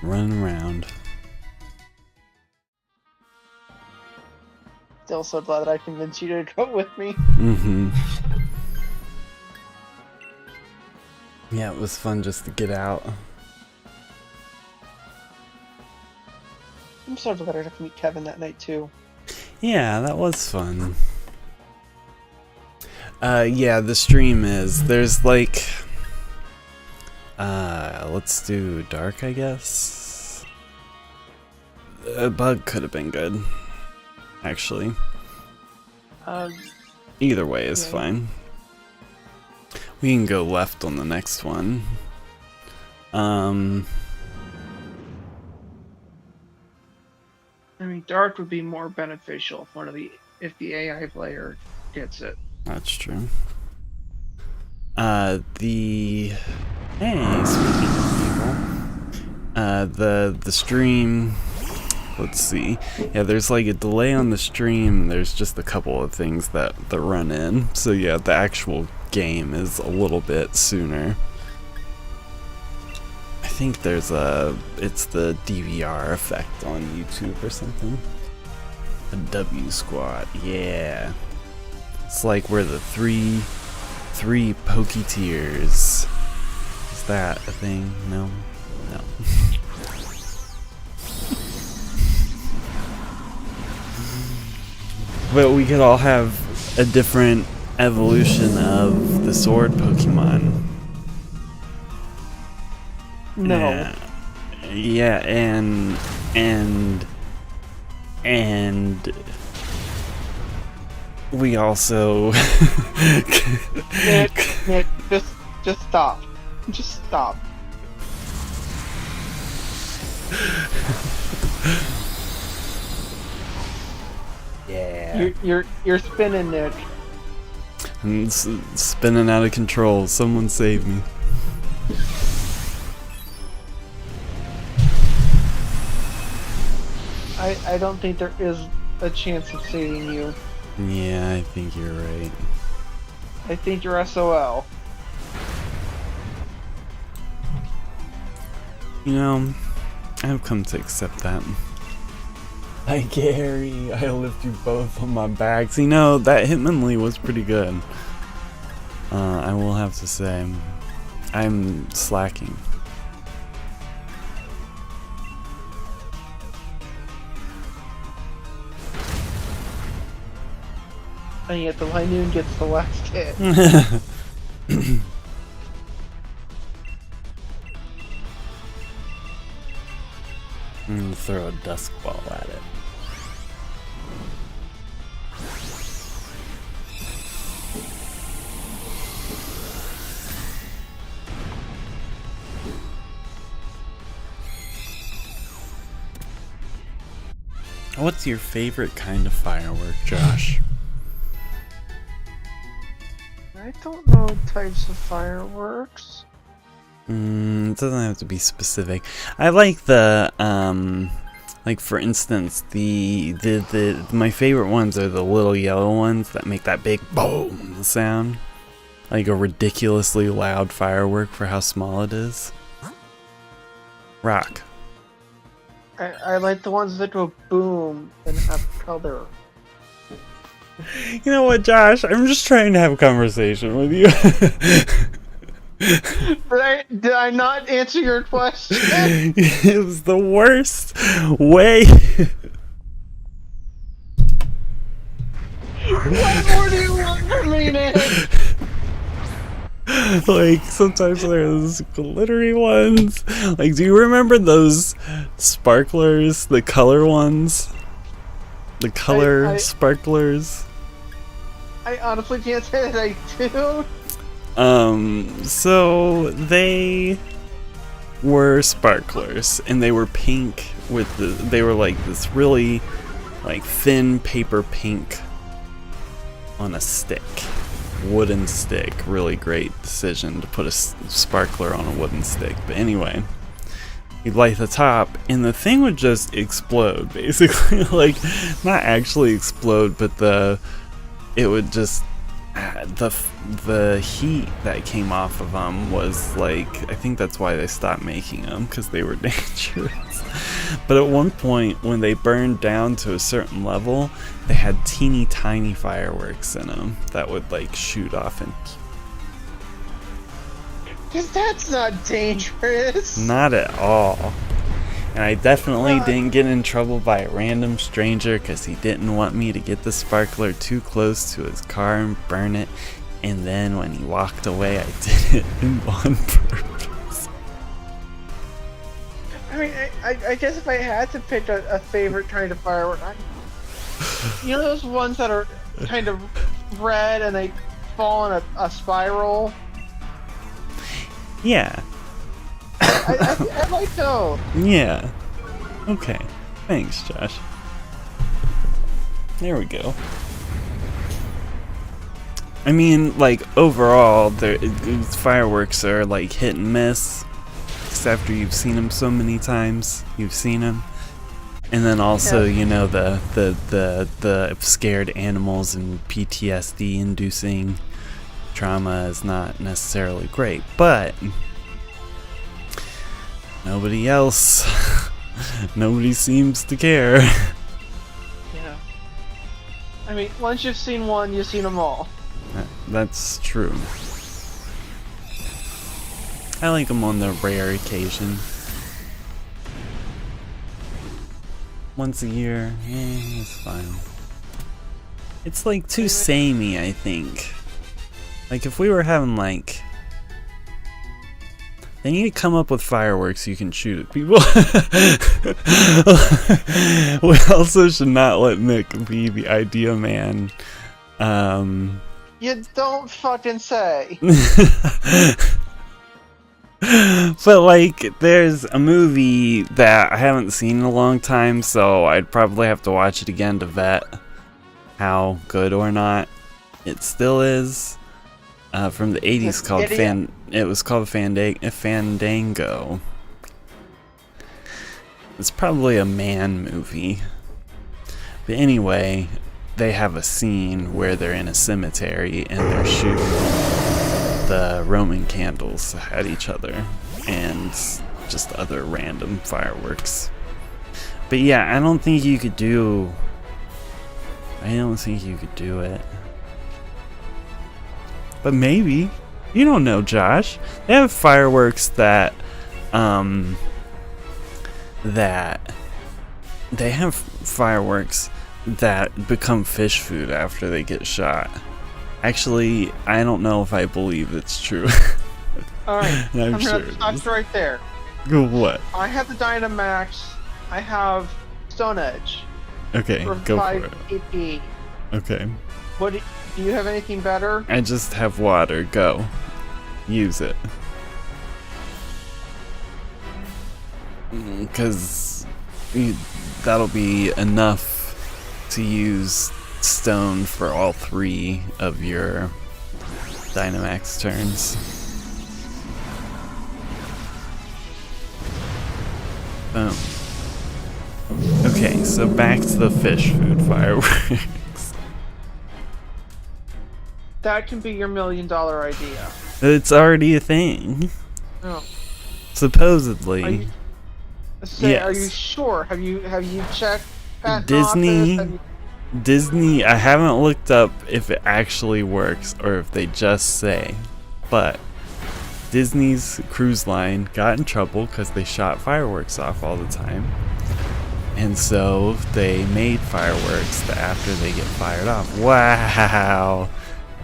Running around. Still so glad that I convinced you to go with me. Yeah, it was fun just to get out. I'm so glad I got to meet Kevin that night too. Yeah, that was fun. Yeah, the stream is. There's like... let's do dark, I guess. A bug could have been good. Actually. Either way is fine. We can go left on the next one. I mean, dark would be more beneficial if the AI player gets it. That's true. Hey, speaking of people, the stream, let's see. Yeah, there's like a delay on the stream. There's just a couple of things that run in. So yeah, the actual game is a little bit sooner. I think it's the DVR effect on YouTube or something. A W squad, yeah. It's like we're the three Poketeers. Is that a thing? No. But we could all have a different evolution of the sword Pokemon. No. Yeah, and we also Nick, just stop. Just stop. Yeah. You're spinning, Nick. I'm spinning out of control. Someone save me. I don't think there is a chance of saving you. Yeah, I think you're right. I think you're SOL. You know, I've come to accept that. Hi Gary, I lift you both on my backs. You know, that Hitmonlee was pretty good. I will have to say, I'm slacking. And yet the Linoon gets the last hit. And throw a dusk ball at it. What's your favorite kind of firework, Josh? I don't know types of fireworks. It doesn't have to be specific. I like the like for instance, my favorite ones are the little yellow ones that make that big boom sound, like a ridiculously loud firework for how small it is. Rock. I like the ones that go boom and have color. You know what, Josh? I'm just trying to have a conversation with you. Did I not answer your question? It was the worst way. What more do you want from me, Nick? Like, sometimes there's glittery ones. Like, do you remember those sparklers? The color ones? The color sparklers? I honestly can't say that I do. So they were sparklers, and they were pink with they were like this really, like, thin paper pink on a stick. Wooden stick. Really great decision to put a sparkler on a wooden stick. But anyway, you'd light the top and the thing would just explode, basically. Like, not actually explode, but it would just, the heat that came off of them was like, I think that's why they stopped making them, because they were dangerous. But at one point, when they burned down to a certain level, they had teeny tiny fireworks in them that would like shoot off and... Cause that's not dangerous. Not at all. And I definitely didn't get in trouble by a random stranger because he didn't want me to get the sparkler too close to his car and burn it. And then when he walked away, I did it on purpose. I mean, I guess if I had to pick a favorite kind of firework, you know those ones that are kind of red and they fall in a spiral? Yeah. I like those. Yeah. Okay. Thanks, Josh. There we go. I mean, like, overall, fireworks are like hit and miss. Because after you've seen them so many times, you've seen them. And then also, you know, the scared animals and PTSD inducing trauma is not necessarily great, but nobody seems to care. Yeah. I mean, once you've seen one, you've seen them all. That's true. I like them on the rare occasion. Once a year, it's fine. It's like too samey, I think. Like, if we were having, like... They need to come up with fireworks you can shoot at people. We also should not let Nick be the idea man. You don't fucking say. But like, there's a movie that I haven't seen in a long time, so I'd probably have to watch it again to vet how good or not it still is. From the 80s called it was called Fandango. It's probably a man movie. But anyway, they have a scene where they're in a cemetery and they're shooting the Roman candles at each other and just other random fireworks. But yeah, I don't think you could do it. But maybe. You don't know, Josh. They have fireworks that become fish food after they get shot. Actually, I don't know if I believe it's true. Alright, I'm sure gonna stop you right there. What? I have the Dynamax. I have Stone Edge. Okay, for go for it. 5 Okay. What do you have anything better? I just have water. Go. Use it. Because that'll be enough to use stone for all 3 of your Dynamax turns. Boom. Okay, so back to the fish food fireworks. That can be your $1 million idea. It's already a thing. Oh. Supposedly. Yes. Are you sure? Have you checked Disney? Disney, I haven't looked up if it actually works or if they just say, but Disney's cruise line got in trouble because they shot fireworks off all the time. And so they made fireworks that after they get fired off, wow,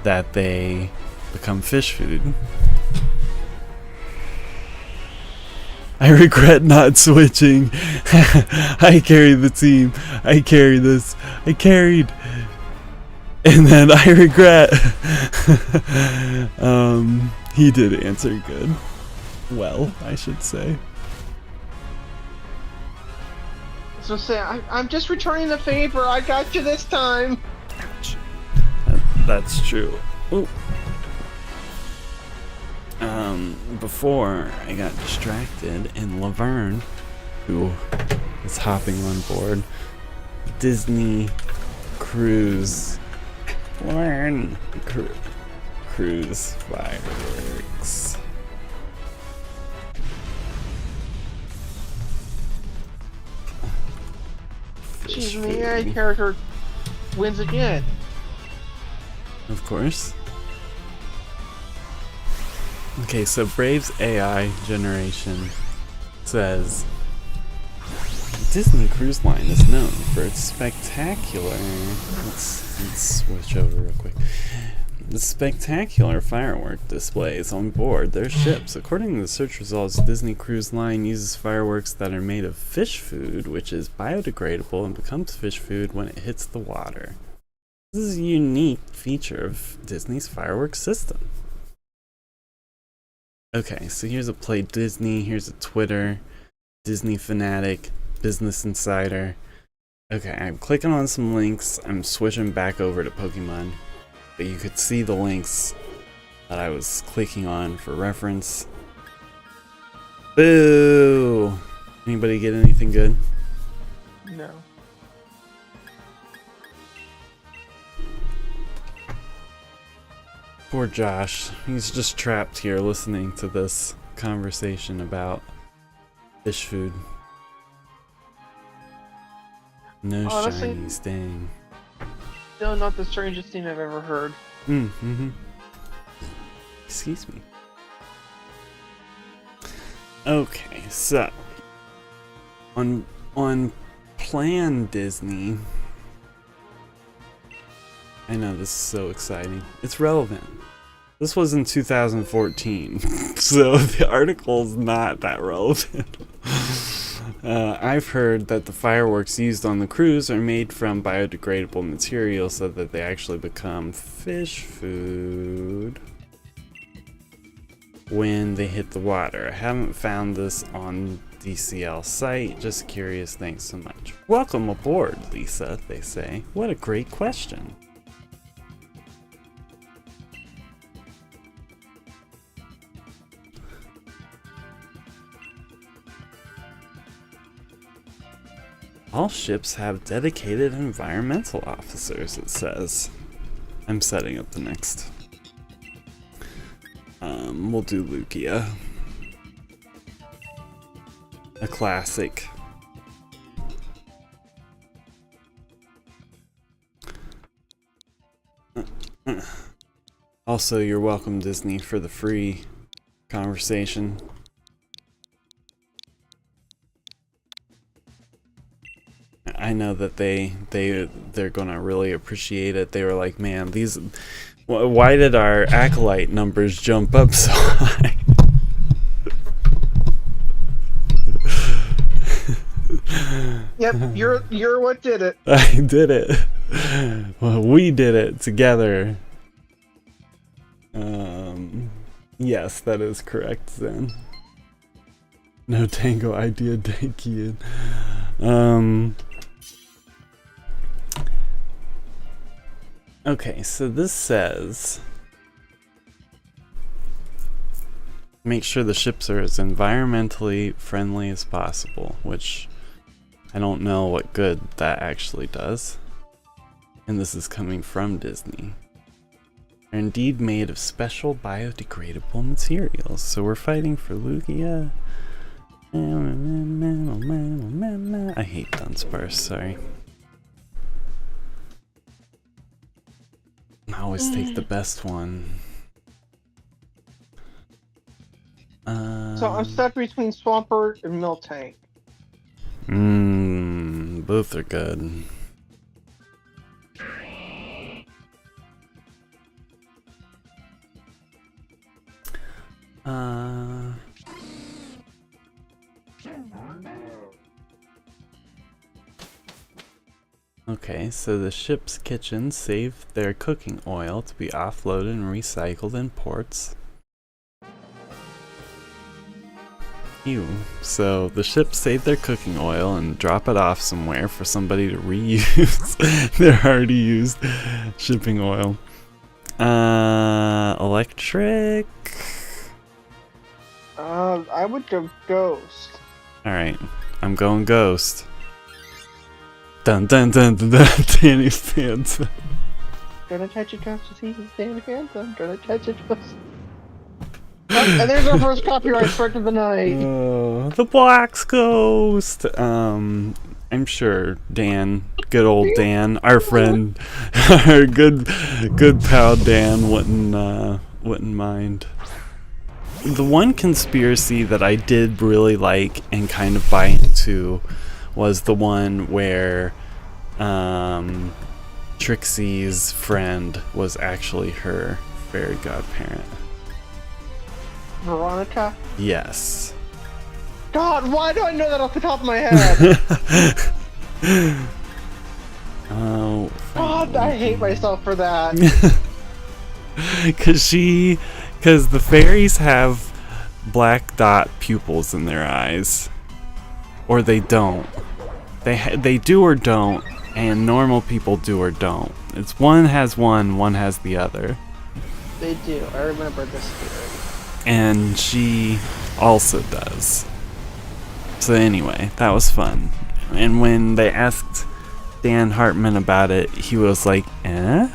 that they become fish food. I regret not switching. I carry the team. I carry this. I carried. And then I regret. He did answer good. Well, I should say. So say, I'm just returning the favor. I got you this time. That's true. Ooh. Before I got distracted, and Laverne, who is hopping on board Disney Cruise, Cruise fireworks. Jeez, the AI character wins again. Of course. Okay, so Brave's AI generation says Disney Cruise Line is known for its spectacular. Let's switch over real quick. The spectacular firework displays on board their ships. According to the search results, Disney Cruise Line uses fireworks that are made of fish food, which is biodegradable and becomes fish food when it hits the water. This is a unique feature of Disney's fireworks system. Okay, so here's a Play Disney, here's a Twitter, Disney Fanatic, Business Insider. Okay, I'm clicking on some links, I'm switching back over to Pokemon, but you could see the links that I was clicking on for reference. Boo! Anybody get anything good? No. Poor Josh. He's just trapped here listening to this conversation about fish food. No shinies, dang. Still not the strangest thing I've ever heard. Excuse me. Okay, so on Plan Disney. I know, this is so exciting. It's relevant. This was in 2014, so the article's not that relevant. I've heard that the fireworks used on the cruise are made from biodegradable material so that they actually become fish food. when they hit the water. I haven't found this on DCL site. Just curious. Thanks so much. Welcome aboard, Lisa, they say. What a great question. All ships have dedicated environmental officers, it says. I'm setting up the next. We'll do Lugia. A classic. Also, you're welcome, Disney, for the free conversation. I know that they're gonna really appreciate it. They were like, man, these, why did our acolyte numbers jump up so high? Yep, you're what did it. I did it. Well, we did it together. Yes, that is correct, Zen. No tango idea, Dankian. Okay, so this says make sure the ships are as environmentally friendly as possible, which I don't know what good that actually does. And this is coming from Disney. They're indeed made of special biodegradable materials, so we're fighting for Lugia. I hate Dunsparce, sorry. I always take the best one. So I'm stuck between Swampert and Miltank. Both are good. Okay, so the ship's kitchens save their cooking oil to be offloaded and recycled in ports. Ew. So the ships save their cooking oil and drop it off somewhere for somebody to reuse their already used shipping oil. Electric? I would go Ghost. Alright, I'm going Ghost. Dun dun dun dun dun, Danny Phantom. Gonna catch a ghost to see his Danny Phantom. Gonna catch a ghost. And there's our first copyright strike of the night. The Black's Ghost. I'm sure Dan, good old Dan, our friend, our good pal Dan wouldn't mind. The one conspiracy that I did really like and kind of buy into was the one where Trixie's friend was actually her fairy godparent. Veronica? Yes. God, why do I know that off the top of my head? Oh. God, I hate myself for that. Because the fairies have black dot pupils in their eyes. Or they don't. They do or don't, and normal people do or don't. It's one has the other. They do. I remember this theory. And she also does. So anyway, that was fun. And when they asked Dan Hartman about it, he was like, eh?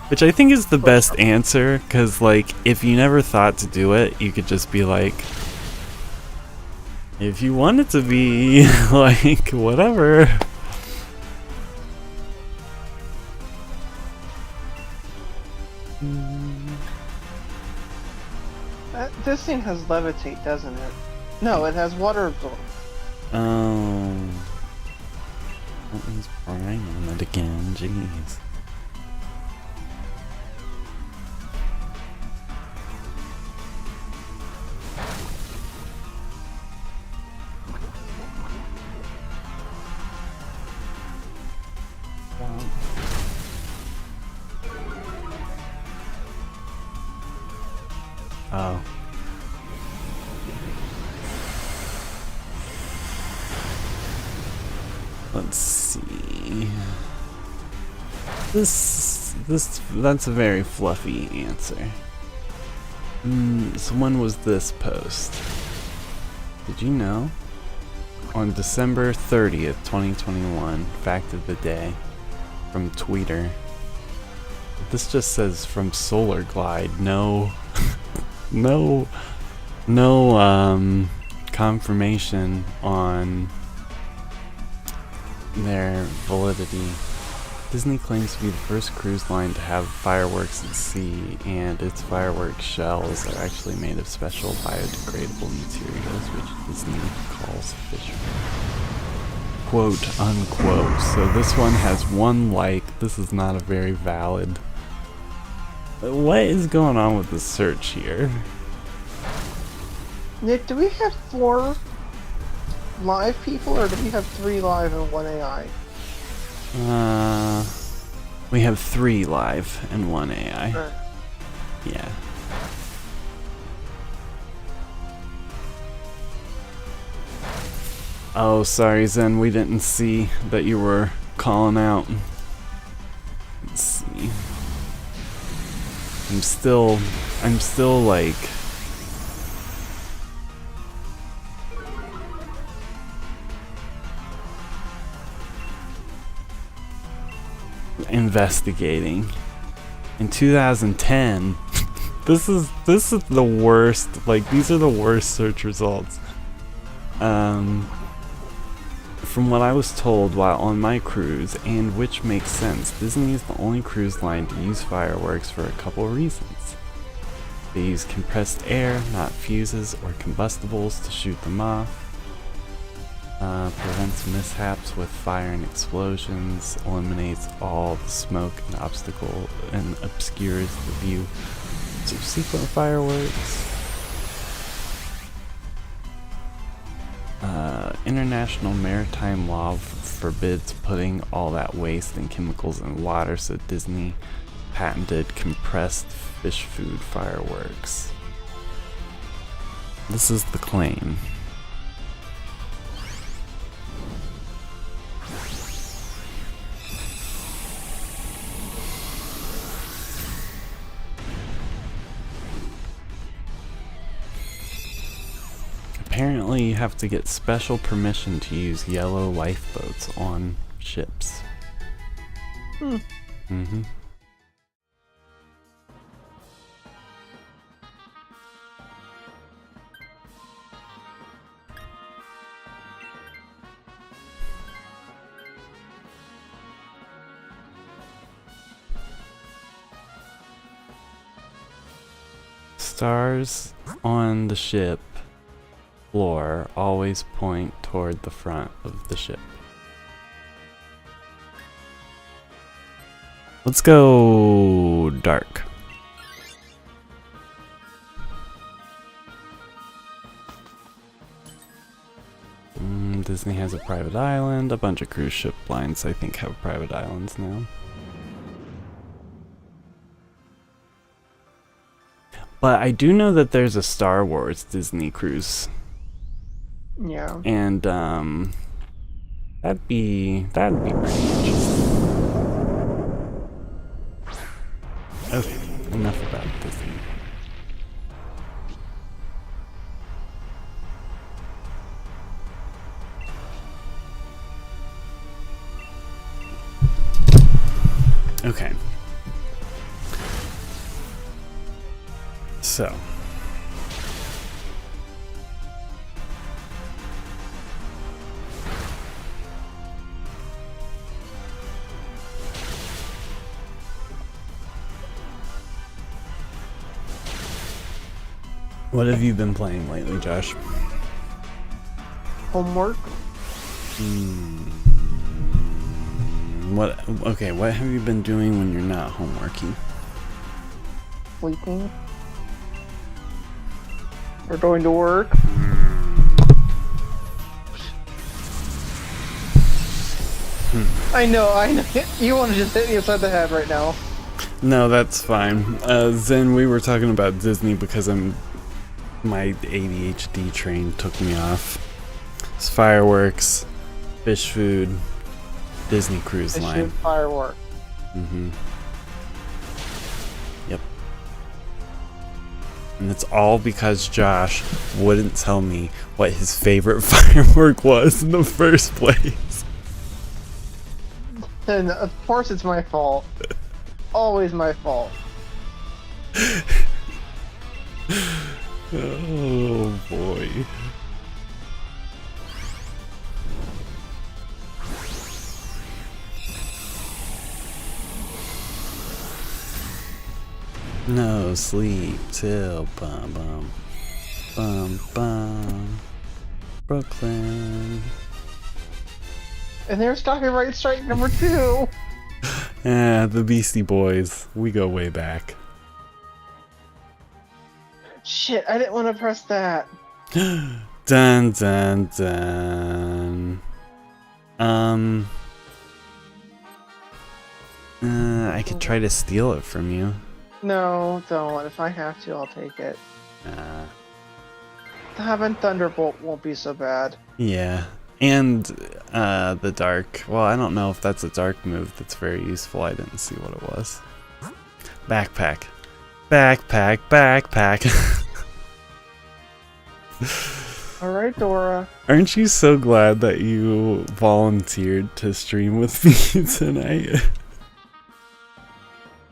Which I think is the best answer, because like, if you never thought to do it, you could just be like, if you want it to be, like, whatever. This thing has levitate, doesn't it? No, it has water absorb. Oh. That was Brian on it again, jeez. Let's see. That's a very fluffy answer. So when was this post? Did you know? On December 30th, 2021, fact of the day, from Twitter. This just says from Solar Glide. No, no confirmation on their validity. Disney claims to be the first cruise line to have fireworks at sea, and its fireworks shells are actually made of special biodegradable materials, which Disney calls fish food. Quote unquote. So this one has 1 like. This is not a very valid. What is going on with the search here? Nick, do we have 4 live people, or do we have 3 live and 1 AI? We have 3 live and 1 AI. Right. Yeah. Oh, sorry, Zen. We didn't see that you were calling out. Let's see. I'm still like. Investigating. In 2010, this is the worst. Like, these are the worst search results. From what I was told while on my cruise, and which makes sense, Disney is the only cruise line to use fireworks for a couple reasons. They use compressed air, not fuses or combustibles, to shoot them off. Prevents mishaps with fire and explosions, eliminates all the smoke and obstacle, and obscures the view of subsequent fireworks. International maritime law forbids putting all that waste and chemicals in water, so Disney patented compressed fish food fireworks. This is the claim. Apparently you have to get special permission to use yellow lifeboats on ships. Mm-hmm. Stars on the ship floor always point toward the front of the ship. Let's go dark. Disney has a private island. A bunch of cruise ship lines, I think, have private islands now. But I do know that there's a Star Wars Disney cruise. Yeah. And that'd be pretty interesting. Okay, enough about Disney. Okay. So. What have you been playing lately, Josh? Homework? What have you been doing when you're not homeworking? Sleeping? Or going to work? I know. You want to just hit me upside the head right now. No, that's fine. Zen, we were talking about Disney because my ADHD train took me off. It's fireworks, fish food, Disney Cruise They Line. shoot fireworks. Mm-hmm. Yep. And it's all because Josh wouldn't tell me what his favorite firework was in the first place. And of course it's my fault. Always my fault. Oh boy. No sleep till bum bum bum bum Brooklyn. And there's copyright strike number 2. The Beastie Boys. We go way back. Shit, I didn't want to press that. Dun dun dun. I could try to steal it from you. No, don't. If I have to, I'll take it. Uh, Having Thunderbolt won't be so bad. yeah. And the dark. Well, I don't know if that's a dark move that's very useful. I didn't see what it was. Backpack. Backpack, backpack. Alright, Dora. Aren't you so glad that you volunteered to stream with me tonight?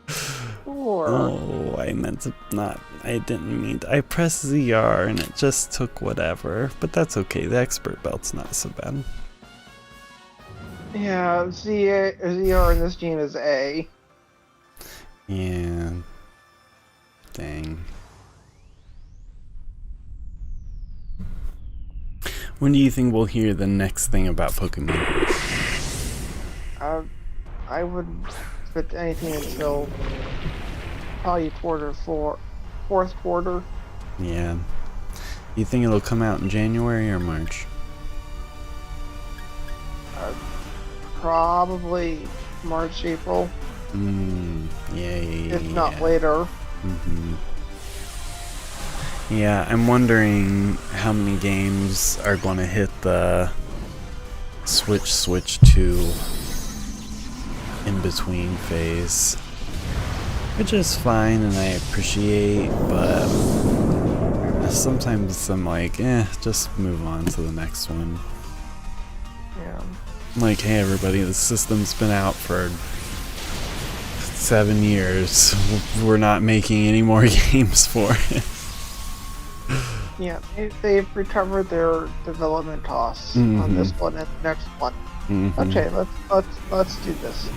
Sure. Oh, I meant to not. I didn't mean to. I pressed ZR and it just took whatever. But that's okay. The expert belt's not so bad. Yeah, ZR in this game is A. Yeah. Dang. When do you think we'll hear the next thing about Pokemon? I wouldn't expect anything until probably fourth quarter. Yeah. You think it'll come out in January or March? Probably March, April. Yeah. If not later. Yeah, I'm wondering how many games are going to hit the Switch 2 in-between phase. Which is fine and I appreciate, but sometimes I'm like, just move on to the next one. Yeah. Like, hey everybody, the system's been out for 7 years. We're not making any more games for it. Yeah, they've recovered their development costs on this one and the next one. Okay, let's do this.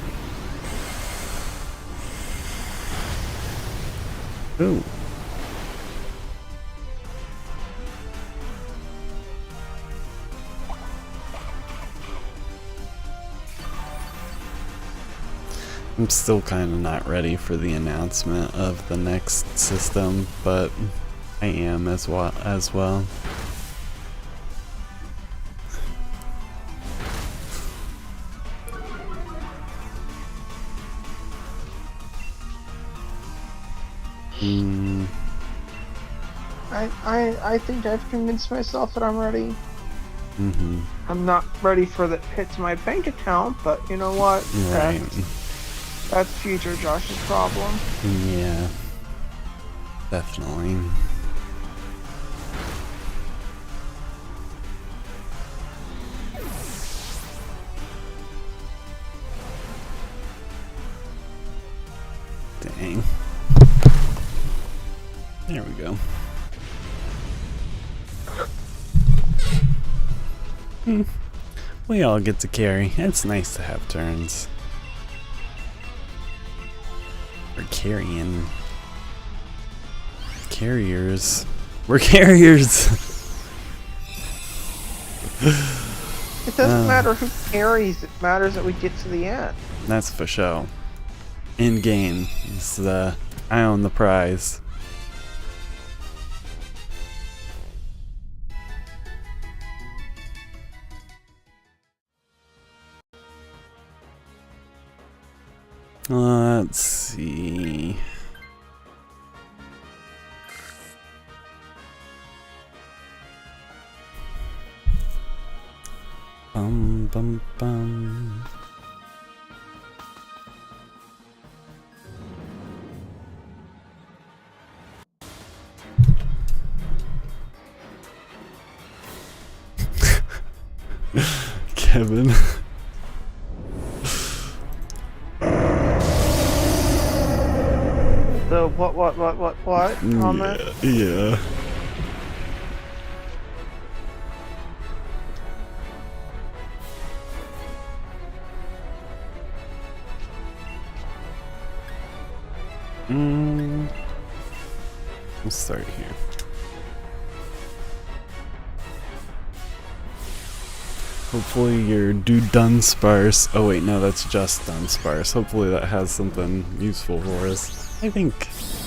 Ooh. I'm still kind of not ready for the announcement of the next system, but I am as well. I think I've convinced myself that I'm ready. I'm not ready for the hit to my bank account, but you know what? Right. That's future Josh's problem. Yeah. Definitely. Dang. There we go. We all get to carry. It's nice to have turns. We're carrying. Carriers. We're carriers! It doesn't matter who carries, it matters that we get to the end. That's for sure. In game. It's the I own the prize. Let's see. Bum bum bum. Kevin. The what comment? Yeah. We'll start here. Hopefully your dude Dunsparce. Oh wait, no, that's just Dunsparce. Hopefully that has something useful for us. I think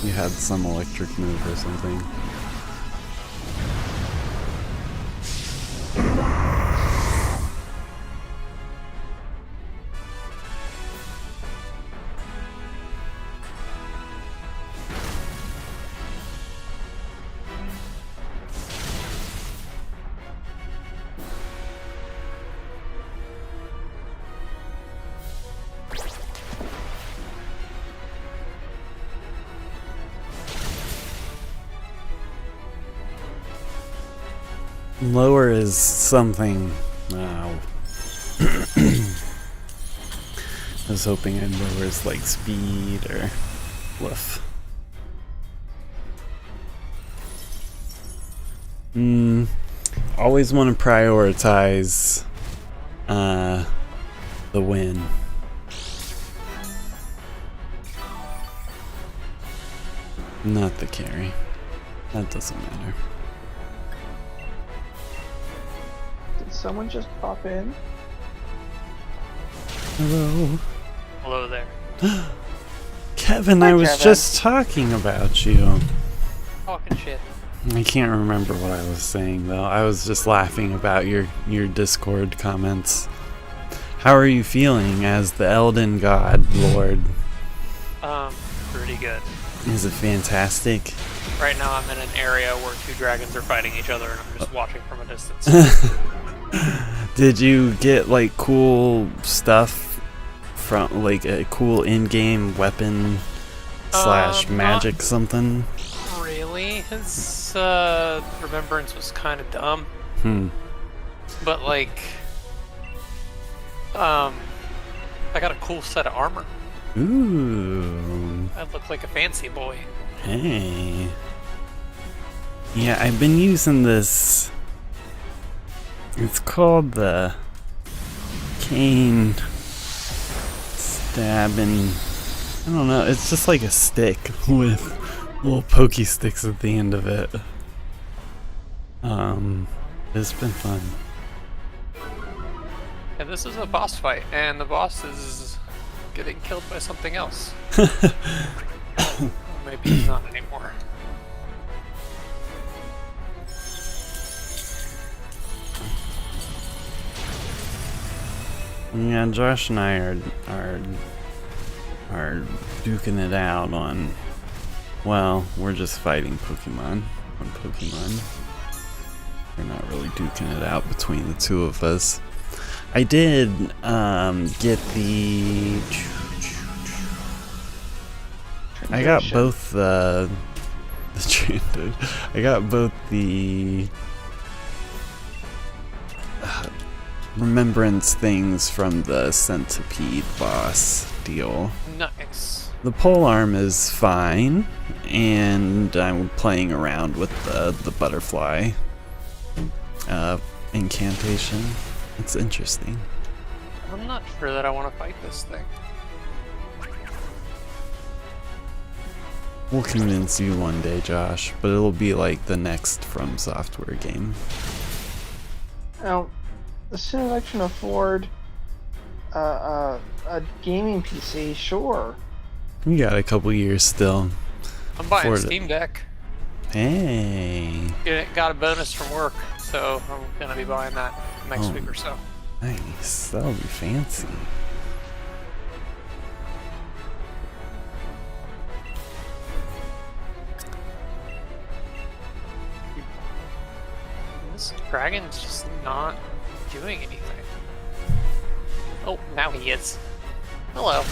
you had some electric move or something. Lower is something. Wow. I was hoping I'd lower his like speed or woof. Always want to prioritize the win. Not the carry. That doesn't matter. Did someone just pop in? Hello. Hello there. Kevin, Hi, I was Kevin. just talking about you. Talking shit. I can't remember what I was saying though. I was just laughing about your Discord comments. How are you feeling as the Elden God Lord? Pretty good. Is it fantastic? Right now I'm in an area where two dragons are fighting each other and I'm just watching from a distance. Did you get like cool stuff from like a cool in-game weapon slash magic something? Really? His remembrance was kind of dumb. But like, I got a cool set of armor. Ooh. I look like a fancy boy. Hey. Yeah, I've been using this. It's called the cane stabbing. I don't know. It's just like a stick with little pokey sticks at the end of it. It's been fun. And this is a boss fight, and the boss is getting killed by something else. Maybe he's not anymore. Yeah, Josh and I are duking it out on. Well, we're just fighting Pokemon on Pokemon. We're not really duking it out between the two of us. I did get the. I got both the Tranded. I got both the remembrance things from the Centipede boss deal. Nice. The polearm is fine, and I'm playing around with the butterfly incantation. It's interesting. I'm not sure that I want to fight this thing. We'll convince you one day, Josh, but it'll be like the next From Software game. Now, as soon as I can afford a gaming PC, sure. We got a couple years still. I'm buying For a the- Steam Deck. Hey, Got a bonus from work, so I'm gonna be buying that next week or so. nice. That'll be fancy. This dragon's just not doing anything. Oh, now he is. Hello.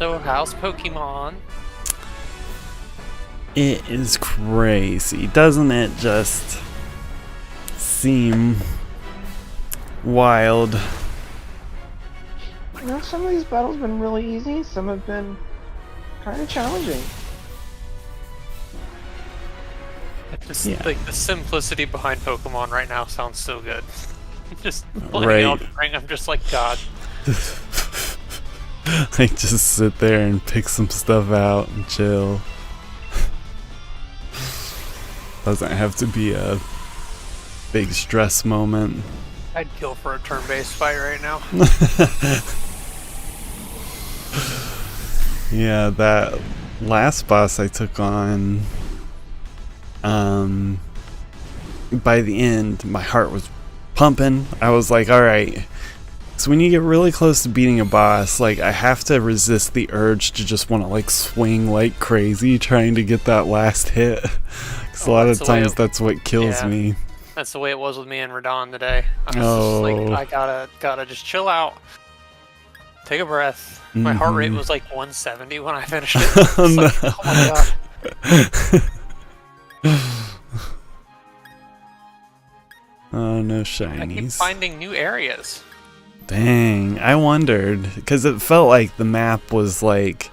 So, how's Pokemon? It is crazy. Doesn't it just seem wild? You know, some of these battles have been really easy, some have been kind of challenging. Like the simplicity behind Pokemon right now sounds so good. Just playing Right. Elden Ring, I'm just like, God. Like, just sit there and pick some stuff out and chill. Doesn't have to be a big stress moment. I'd kill for a turn-based fight right now. Yeah, that last boss I took on, by the end, my heart was pumping. I was like, alright. So when you get really close to beating a boss, like, I have to resist the urge to just want to, like, swing like crazy trying to get that last hit. Because a lot of times that's what kills me. That's the way it was with me and Radon today. I was just like, I gotta just chill out. Take a breath. My heart rate was like 170 when I finished it. Like, oh my god. Oh, no I shinies. keep finding new areas. Dang, I wondered, because it felt like the map was like,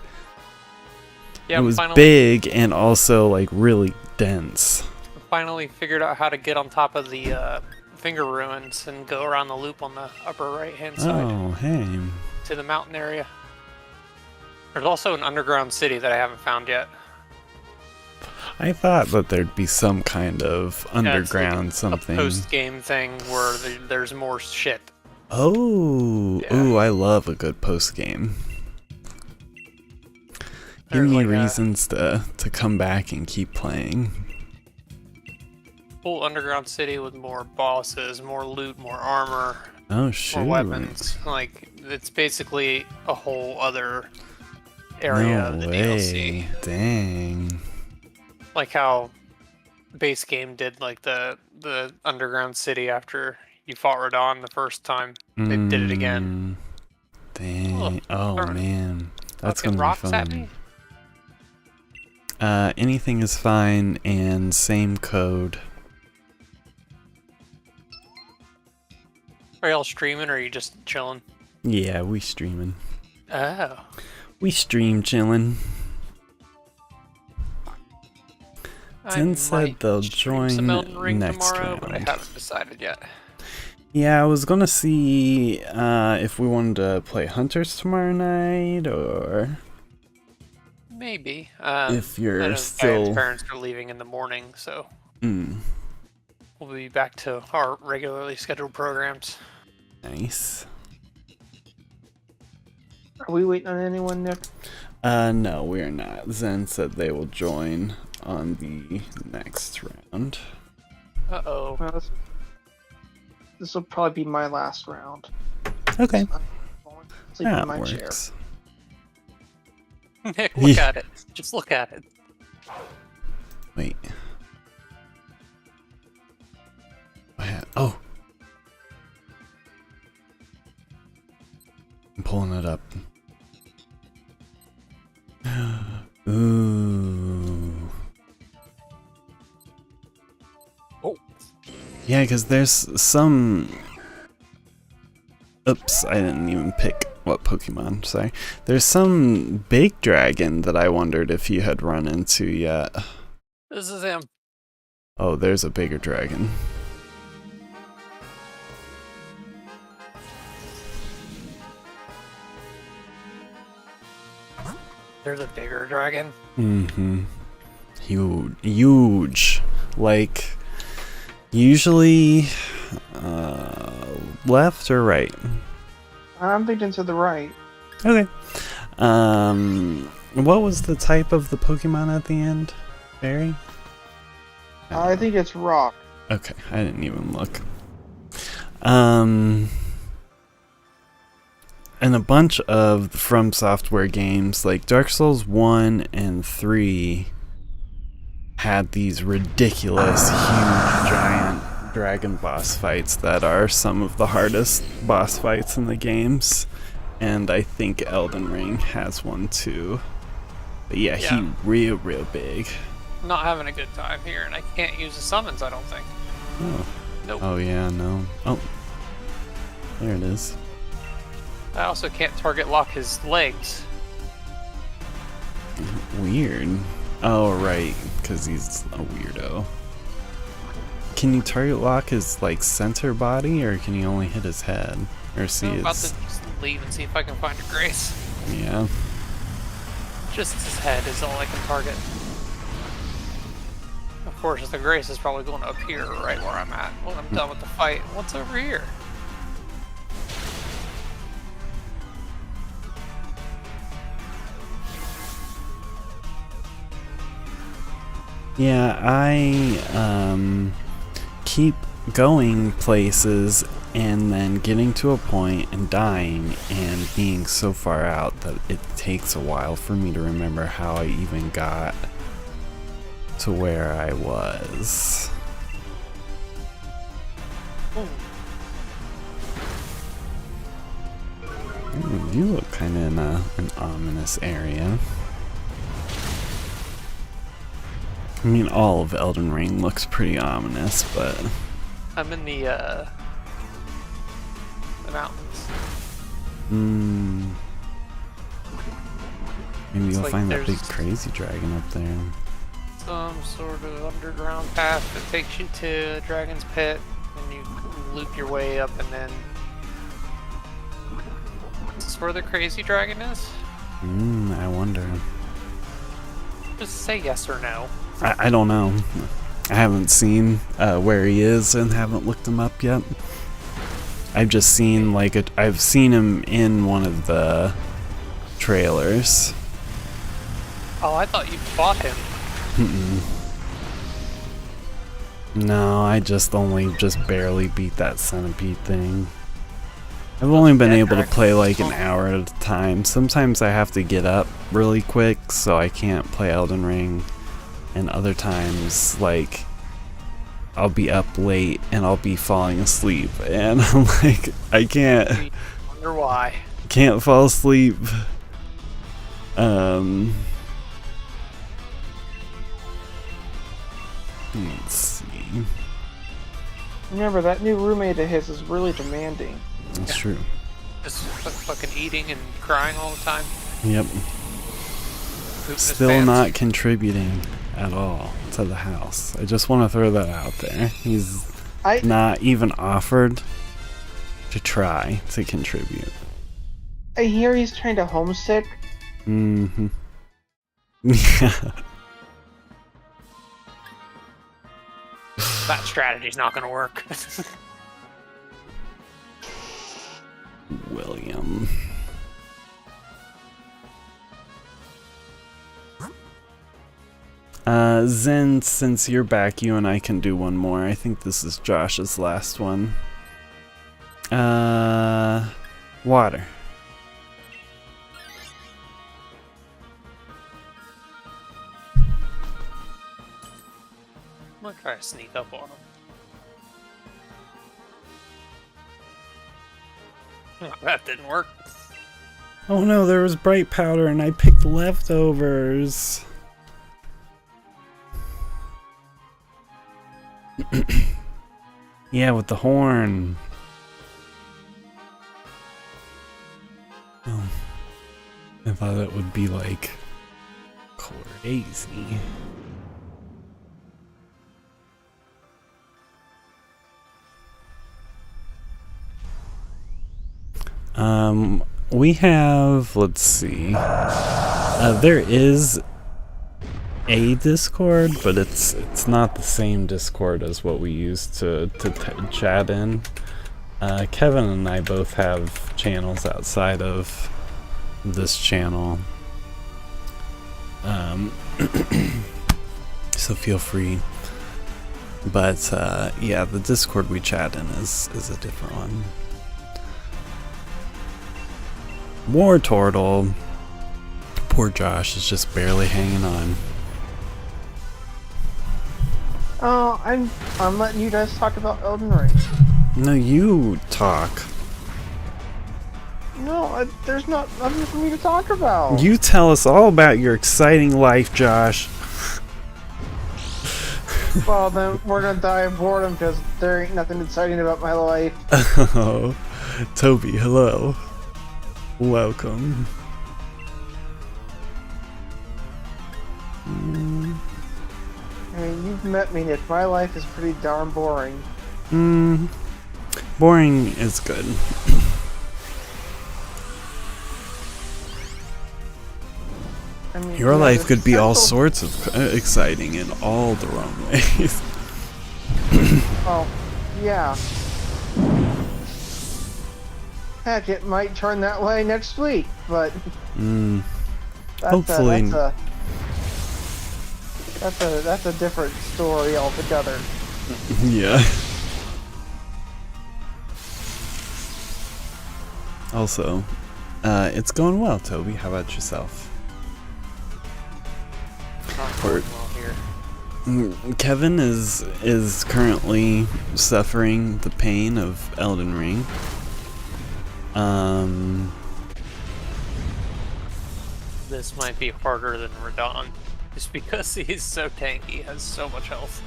Yeah, it was finally, big and also like really dense. finally figured out how to get on top of the finger ruins and go around the loop on the upper right-hand side Oh, hey. to the mountain area. There's also an underground city that I haven't found yet. I thought that there'd be some kind of underground it's like something. a post-game thing where there's more shit. Oh, Yeah. ooh, I love a good post game. Give There's me like reasons to come back and keep playing. Full underground city with more bosses, more loot, more armor, Oh shoot! more weapons. Like, it's basically a whole other area No of the way! DLC. Dang. Like how base game did like the underground city after you fought Radon the first time. They did it again. Dang. Oh throwing man, that's fucking gonna be rocks at me. fun. Anything is fine, and same code. Are y'all streaming or are you just chilling? Yeah, we streaming. Oh. We stream chilling. Zen said they'll join some Elden Ring next tomorrow, round. but I haven't decided yet. Yeah, I was gonna see if we wanted to play Hunters tomorrow night, or Maybe. if I you're know still. Diane's parents are leaving in the morning, so we'll be back to our regularly scheduled programs. Nice. Are we waiting on anyone, Nick? No, we're not. Zen said they will join on the next round. Uh-oh. Well, this will probably be my last round. Okay. I'm sleeping That in my chair. works. Nick, look at it. Just look at it. Wait. Oh. I'm pulling it up. Ooh. Oh. Yeah, because there's some... Oops, I didn't even pick what Pokemon, sorry. There's some big dragon that I wondered if you had run into yet. This is him. Oh, there's a bigger dragon. There's a bigger dragon. Mm-hmm. Huge. Like, usually, left or right? I'm thinking to the right. Okay. What was the type of the Pokemon at the end, Barry? I think it's rock. Okay, I didn't even look. And a bunch of From Software games, like Dark Souls 1 and 3, had these ridiculous, huge, giant dragon boss fights that are some of the hardest boss fights in the games. and I think Elden Ring has one too. But yeah, he real big. Not having a good time here, and I can't use the summons, I don't think. Oh. Nope. Oh yeah, no. Oh. There it is. I also can't target lock his legs. Weird. Oh, right, because he's a weirdo. Can you target lock his, like, center body, or can you only hit his head? Or see I'm about his... to just leave and see if I can find a Grace. Yeah. Just his head is all I can target. Of course, the Grace is probably going to appear right where I'm at when I'm done with the fight. What's over here? Yeah, I keep going places and then getting to a point and dying and being so far out that it takes a while for me to remember how I even got to where I was. Ooh, you look kind of in an ominous area. I mean, all of Elden Ring looks pretty ominous, but... I'm in the mountains. Maybe It's you'll like find that big there's- crazy dragon up there. Some sort of underground path that takes you to Dragon's Pit, and you loop your way up, and then... Is this where the crazy dragon is? I wonder. Just say yes or no. I don't know. I haven't seen where he is and haven't looked him up yet. I've just seen I've seen him in one of the trailers. Oh, I thought you fought him. No, I just barely beat that centipede thing. I've only been able to play like an hour at a time. Sometimes I have to get up really quick, so I can't play Elden Ring. And other times, like, I'll be up late and I'll be falling asleep. And I'm like, I can't. I wonder why. Can't fall asleep. Let's see. Remember, that new roommate of his is really demanding. That's true. Just fucking eating and crying all the time. Yep. Pooping his Still pants. not contributing at all to the house. I just want to throw that out there. He's not even offered to try to contribute. I hear he's trying to homesick. Mm-hmm. Yeah. That strategy's not gonna work. William. Zen, since you're back, you and I can do one more. I think this is Josh's last one. Water. I'm gonna try to sneak up on him. That didn't work. Oh no, there was bright powder and I picked leftovers. Yeah, with the horn. Oh, I thought it would be like crazy. We have, let's see, there is a Discord, but it's not the same Discord as what we use to chat in. Kevin and I both have channels outside of this channel, so feel free. But yeah, the Discord we chat in is a different one. More turtle. Poor Josh is just barely hanging on. Oh, I'm letting you guys talk about Elden Ring. No, you talk. No, there's nothing for me to talk about. You tell us all about your exciting life, Josh. Well, then we're gonna die of boredom because there ain't nothing exciting about my life. Oh, Toby, hello. Welcome. I mean, you've met me, Nick. My life is pretty darn boring. Boring is good. I mean, Your life could be all successful- sorts of exciting in all the wrong ways. Oh, yeah. Heck, it might turn that way next week, but Hopefully. that's a different story altogether. Yeah. Also, it's going well, Toby. How about yourself? Not going well here. Kevin is currently suffering the pain of Elden Ring. This might be harder than Radon, just because he's so tanky, he has so much health.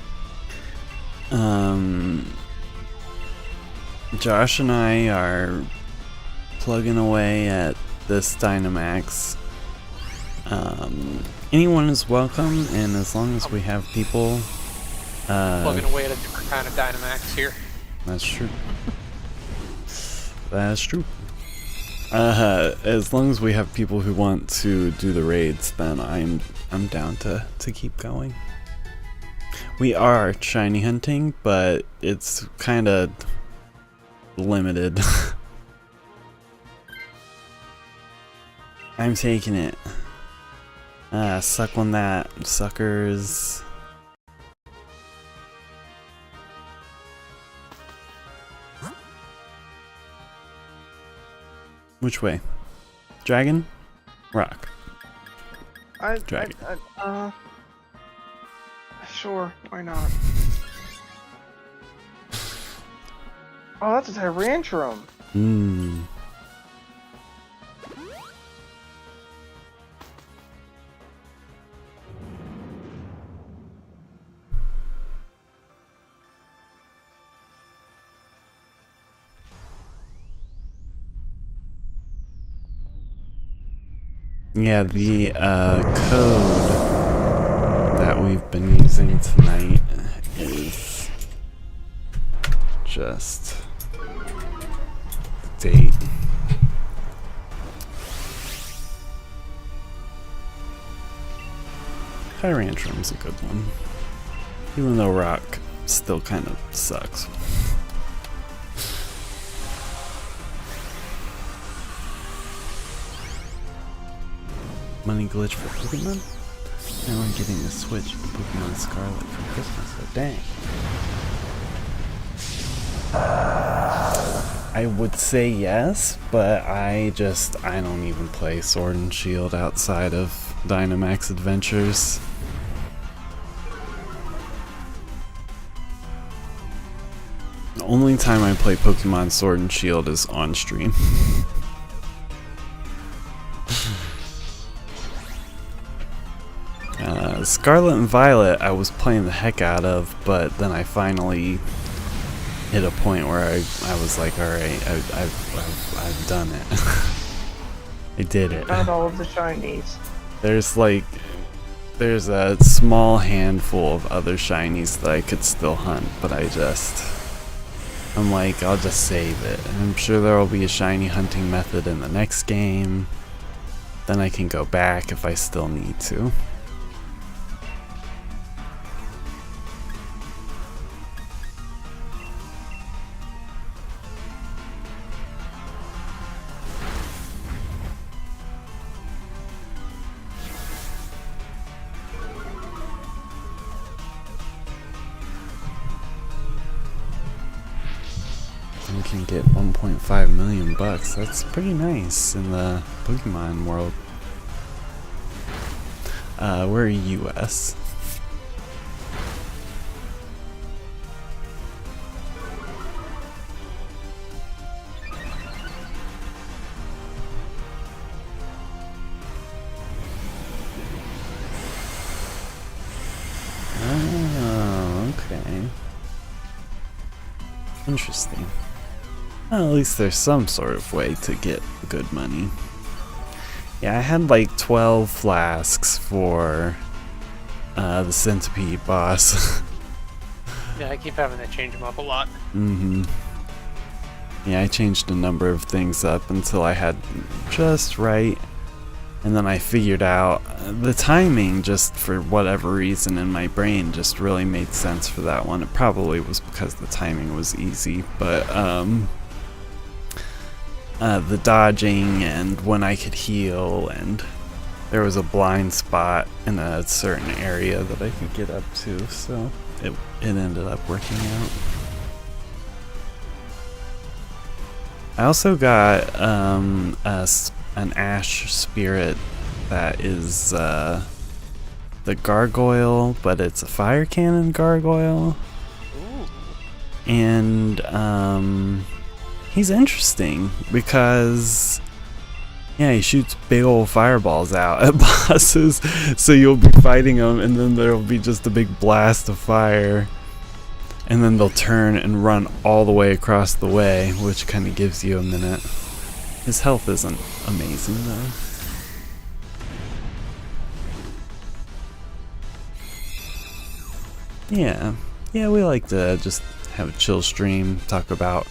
Josh and I are plugging away at this Dynamax. Anyone is welcome, and as long as we have people, Plugging away at a different kind of Dynamax here. that's true. That's true. As long as we have people who want to do the raids, then I'm down to keep going. We are shiny hunting, but it's kind of limited. I'm taking it. Suck on that, suckers. Which way? Dragon? Rock. Dragon. Sure, why not? Oh, that's a Tyrantrum. Yeah, the code that we've been using tonight is just the date. Tyrantrum's a good one, even though Rock still kind of sucks. Money glitch for Pokemon? Now I'm getting a Switch to Pokemon Scarlet for Christmas, so dang. I would say yes, but I don't even play Sword and Shield outside of Dynamax Adventures. The only time I play Pokemon Sword and Shield is on stream. Scarlet and Violet I was playing the heck out of, but then I finally hit a point where I was like, alright, I've done it. I did it. Found all of the shinies. There's a small handful of other shinies that I could still hunt, but I'm like, I'll just save it. And I'm sure there will be a shiny hunting method in the next game. Then I can go back if I still need to. We can get 1.5 million bucks. That's pretty nice in the Pokemon world. We're US. Interesting. Well, at least there's some sort of way to get good money. Yeah, I had like 12 flasks for the centipede boss. Yeah, I keep having to change them up a lot. Mm-hmm. Yeah, I changed a number of things up until I had just right. And then I figured out the timing, just for whatever reason in my brain, just really made sense for that one. It probably was because the timing was easy, but the dodging and when I could heal, and there was a blind spot in a certain area that I could get up to, so it ended up working out. I also got an ash spirit that is the gargoyle, but it's a fire cannon gargoyle. Ooh. And he's interesting because he shoots big old fireballs out at bosses, so you'll be fighting them and then there'll be just a big blast of fire. And then they'll turn and run all the way across the way, which kind of gives you a minute. His health isn't amazing, though. Yeah, we like to just have a chill stream, talk about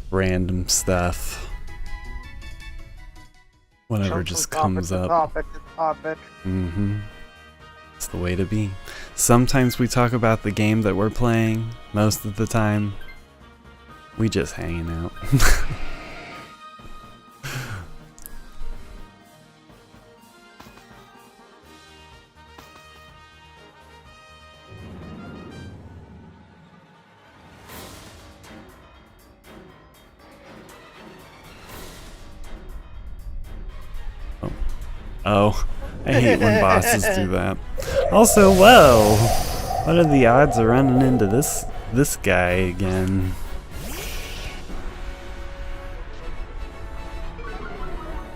random stuff. Whatever just comes up. Topic. Mm-hmm. It's the way to be. Sometimes we talk about the game that we're playing. Most of the time, we just hanging out. Oh, I hate when bosses do that. Also, whoa! What are the odds of running into this guy again?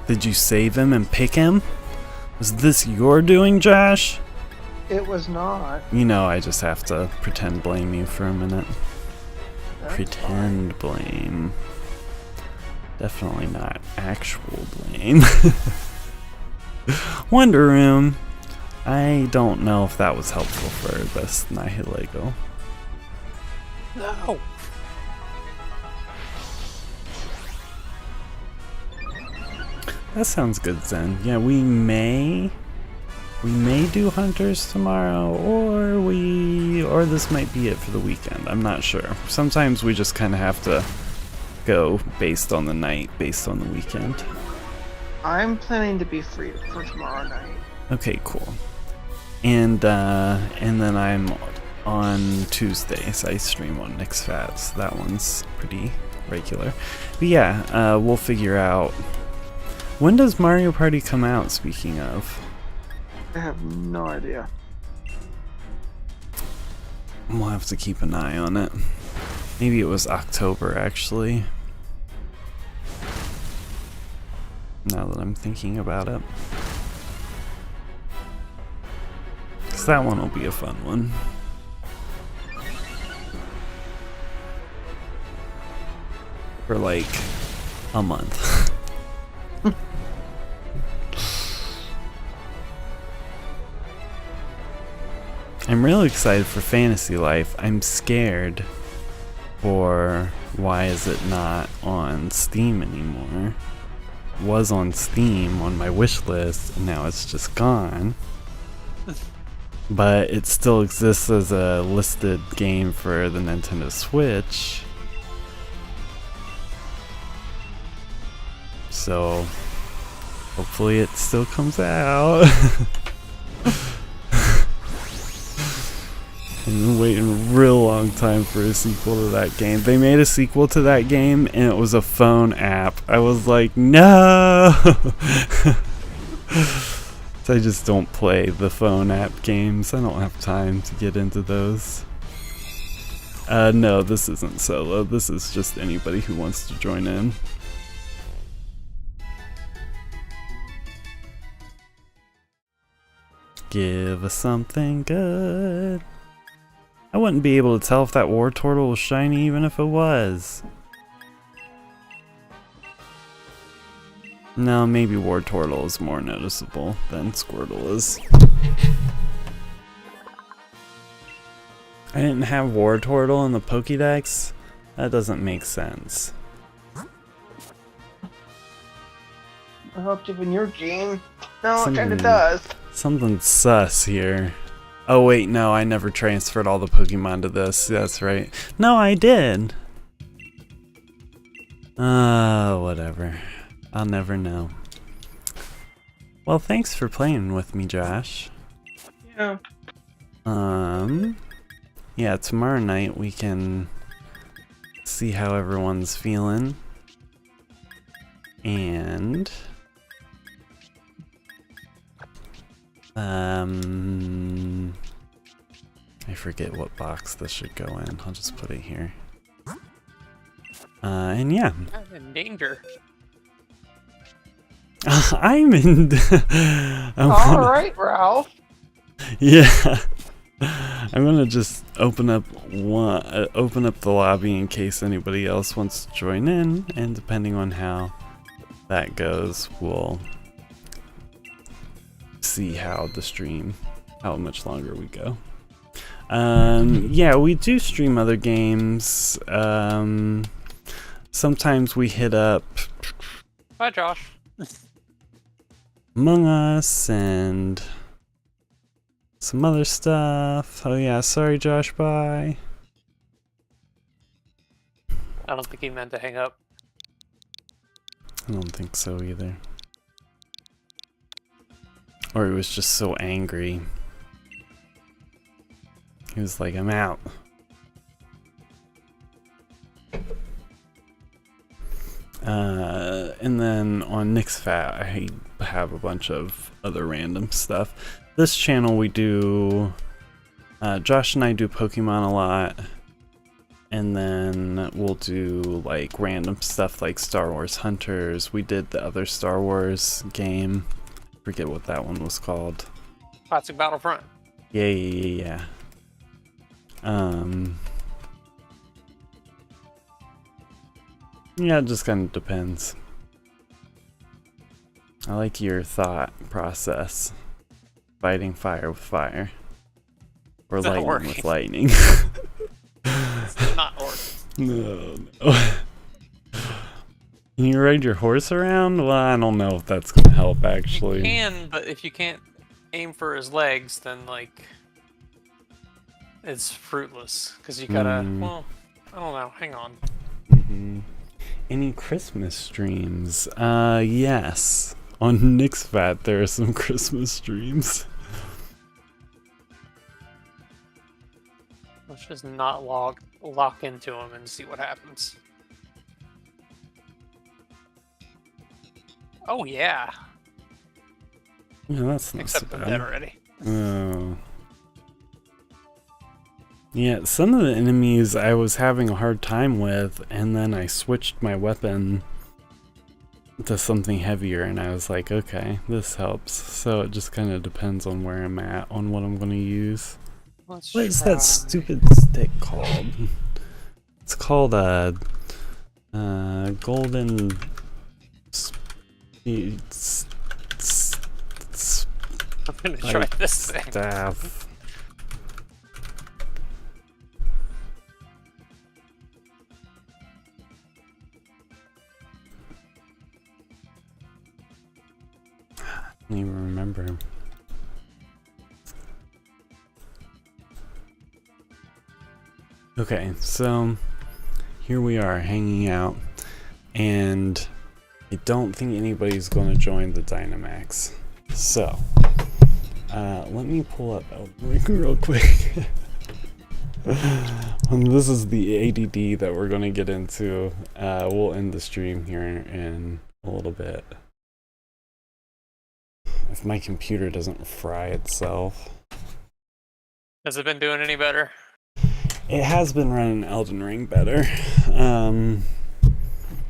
Did you save him and pick him? Was this your doing, Josh? It was not. You know, I just have to pretend blame you for a minute. That's Pretend blame. Definitely not actual blame. Wonder Room. I don't know if that was helpful for this Nihilego. No. That sounds good, Zen. Yeah, we may do Hunters tomorrow, or this might be it for the weekend. I'm not sure. Sometimes we just kind of have to go based on the night, based on the weekend. I'm planning to be free for tomorrow night. Okay, cool. And then I'm on Tuesdays. I stream on Nixphat, so that one's pretty regular. But yeah, we'll figure out. When does Mario Party come out, speaking of? I have no idea. We'll have to keep an eye on it. Maybe it was October, actually. Now that I'm thinking about it. Because that one will be a fun one. For like a month. I'm really excited for Fantasy Life. I'm scared for why is it not on Steam anymore. It was on Steam on my wish list, and now it's just gone. But it still exists as a listed game for the Nintendo Switch. So hopefully it still comes out. I've been waiting a real long time for a sequel to that game. They made a sequel to that game and it was a phone app. I was like, no! So I just don't play the phone app games. I don't have time to get into those. No, this isn't solo. This is just anybody who wants to join in. Give us something good. I wouldn't be able to tell if that war turtle was shiny even if it was. No, maybe war turtle is more noticeable than Squirtle is. I didn't have war turtle in the Pokédex? That doesn't make sense. I hope to in your game. No, it kinda does. Something sus here. Oh wait, no, I never transferred all the Pokemon to this. That's right. No, I did. Whatever. I'll never know. Well, thanks for playing with me, Josh. Yeah. Yeah, tomorrow night we can see how everyone's feeling. And I forget what box this should go in. I'll just put it here. And yeah. I'm in danger. I'm in. All right, Ralph. Yeah. I'm gonna just open up the lobby in case anybody else wants to join in, and depending on how that goes, we'll see how much longer we go. Yeah, we do stream other games. Sometimes we hit up Bye, Josh. Among Us and some other stuff. Oh yeah, sorry Josh, bye. I don't think he meant to hang up. I don't think so either. Or he was just so angry. He was like, I'm out. And then on Nixphat, I have a bunch of other random stuff. This channel we do, Josh and I do Pokemon a lot. And then we'll do like random stuff like Star Wars Hunters. We did the other Star Wars game. Forget what that one was called. Classic Battlefront. Yeah. Yeah, it just kind of depends. I like your thought process. Fighting fire with fire. Or lightning with lightning. It's not working. No. Can you ride your horse around? Well, I don't know if that's gonna help actually. You can, but if you can't aim for his legs, then like it's fruitless. Because you gotta, well, I don't know, hang on. Any Christmas streams? Yes. On Nixphat there are some Christmas streams. Let's just not lock into him and see what happens. Oh yeah. Yeah, that's not Except so I'm bad. dead already. Oh. Yeah, some of the enemies I was having a hard time with, and then I switched my weapon to something heavier, and I was like, okay, this helps. So it just kind of depends on where I'm at, on what I'm going to use. What is that stupid stick called? It's called a golden I'm gonna try this thing. Staff. I don't even remember. Okay, so here we are hanging out, and I don't think anybody's going to join the Dynamax. So, let me pull up Elden Ring real quick. This is the ADD that we're going to get into. We'll end the stream here in a little bit. If my computer doesn't fry itself. Has it been doing any better? It has been running Elden Ring better. I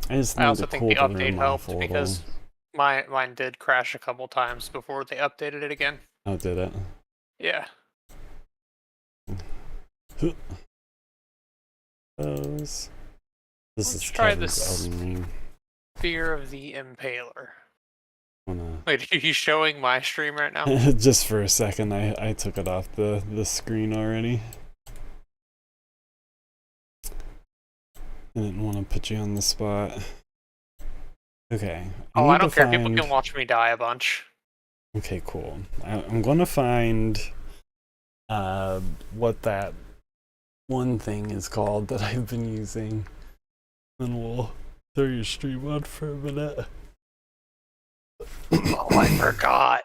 also think the update helped because mine did crash a couple times before they updated it again. Oh, did it? Yeah. Those. This Let's is try Kevin's this Elden Ring. Fear of the Impaler. Wanna... Wait, are you showing my stream right now? Just for a second, I took it off the screen already. I didn't want to put you on the spot. Okay. I don't care. People can watch me die a bunch. Okay, cool. I'm gonna find what that one thing is called that I've been using. Then we'll throw your stream on for a minute. Oh, I forgot.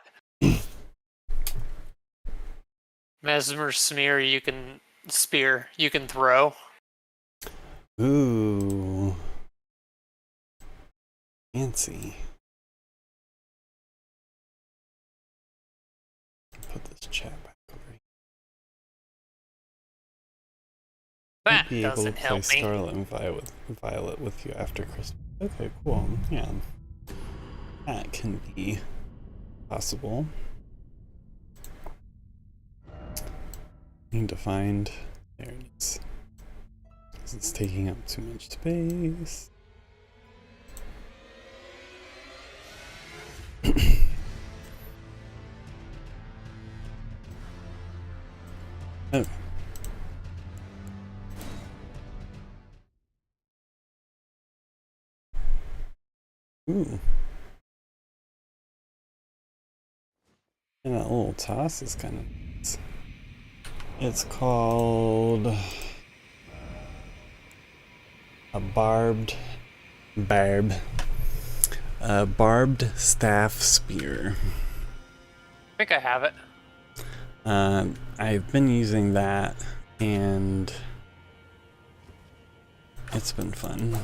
Mesmer Smear, you can spear, you can throw. Ooh. Fancy. Put this chat back over here. That Be able to doesn't play help me. Scarlet and Violet with you after Christmas. Okay, cool. Yeah. That can be possible. Need to find... There it is. Because it's taking up too much space. Okay. Ooh. And that little toss is kind of nice. It's called a barbed staff spear. I think I have it. I've been using that and it's been fun.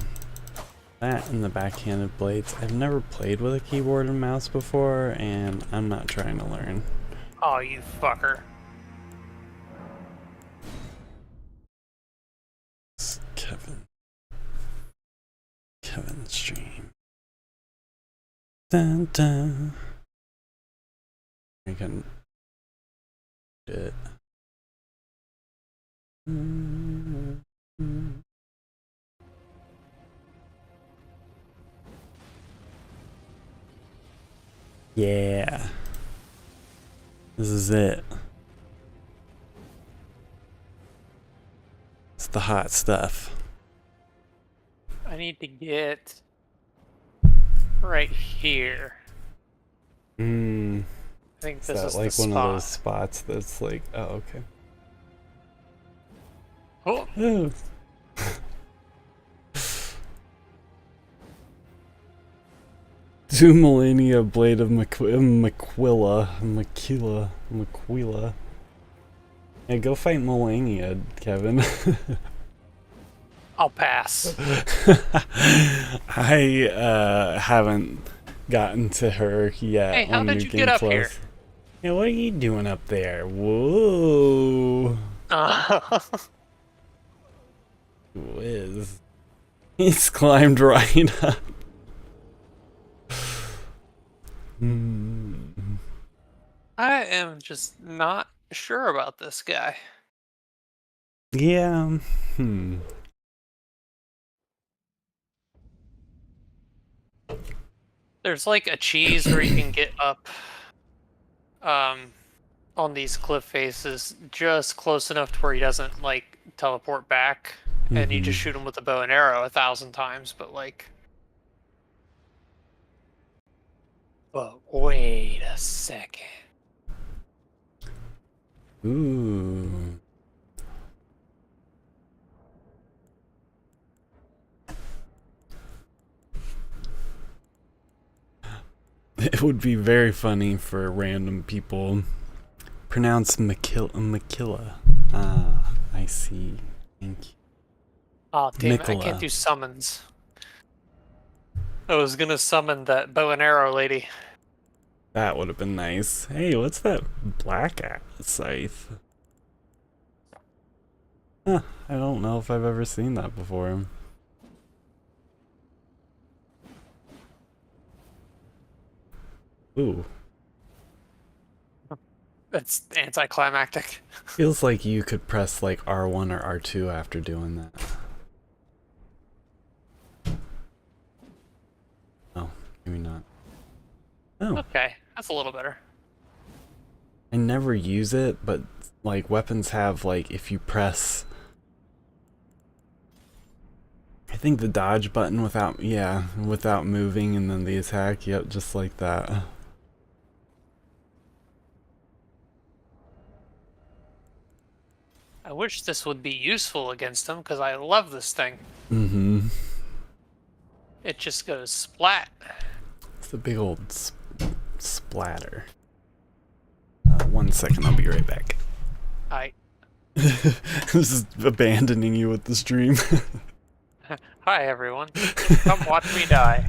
That and the backhanded blades. I've never played with a keyboard and mouse before, and I'm not trying to learn. Oh, you fucker. It's Kevin's stream. Dun dun. I can do it. Yeah. This is it. It's the hot stuff. I need to get right here. I think this is like the one spot. of those spots that's like, oh, okay. Oh. Oh. Two Millennia Blade of Maquila. Hey, go fight Millennia, Kevin. I'll pass. I haven't gotten to her yet. Hey, how on did New you Game get up Plus. here? Yeah, what are you doing up there? Whoa. Whiz. He's climbed right up. I am just not sure about this guy. Yeah. There's like a cheese where you can get up on these cliff faces just close enough to where he doesn't like teleport back, and you just shoot him with a bow and arrow 1,000 times, but like... But wait a second. Ooh. It would be very funny for random people. Pronounce Makilla. Ah, I see. Thank you. Oh, damn it, I Mikola. can't do summons. I was gonna summon that bow and arrow lady. That would have been nice. Hey, what's that black scythe? Huh, I don't know if I've ever seen that before. Ooh. It's anticlimactic. Feels like you could press like R1 or R2 after doing that. Oh, maybe not. Oh. Okay, that's a little better. I never use it, but like weapons have like if you press I think the dodge button without without moving and then the attack, yep, just like that. I wish this would be useful against him because I love this thing. Mm-hmm. It just goes splat. It's a big old splatter. 1 second, I'll be right back. I Just abandoning you with the stream. Hi everyone. Come watch me die.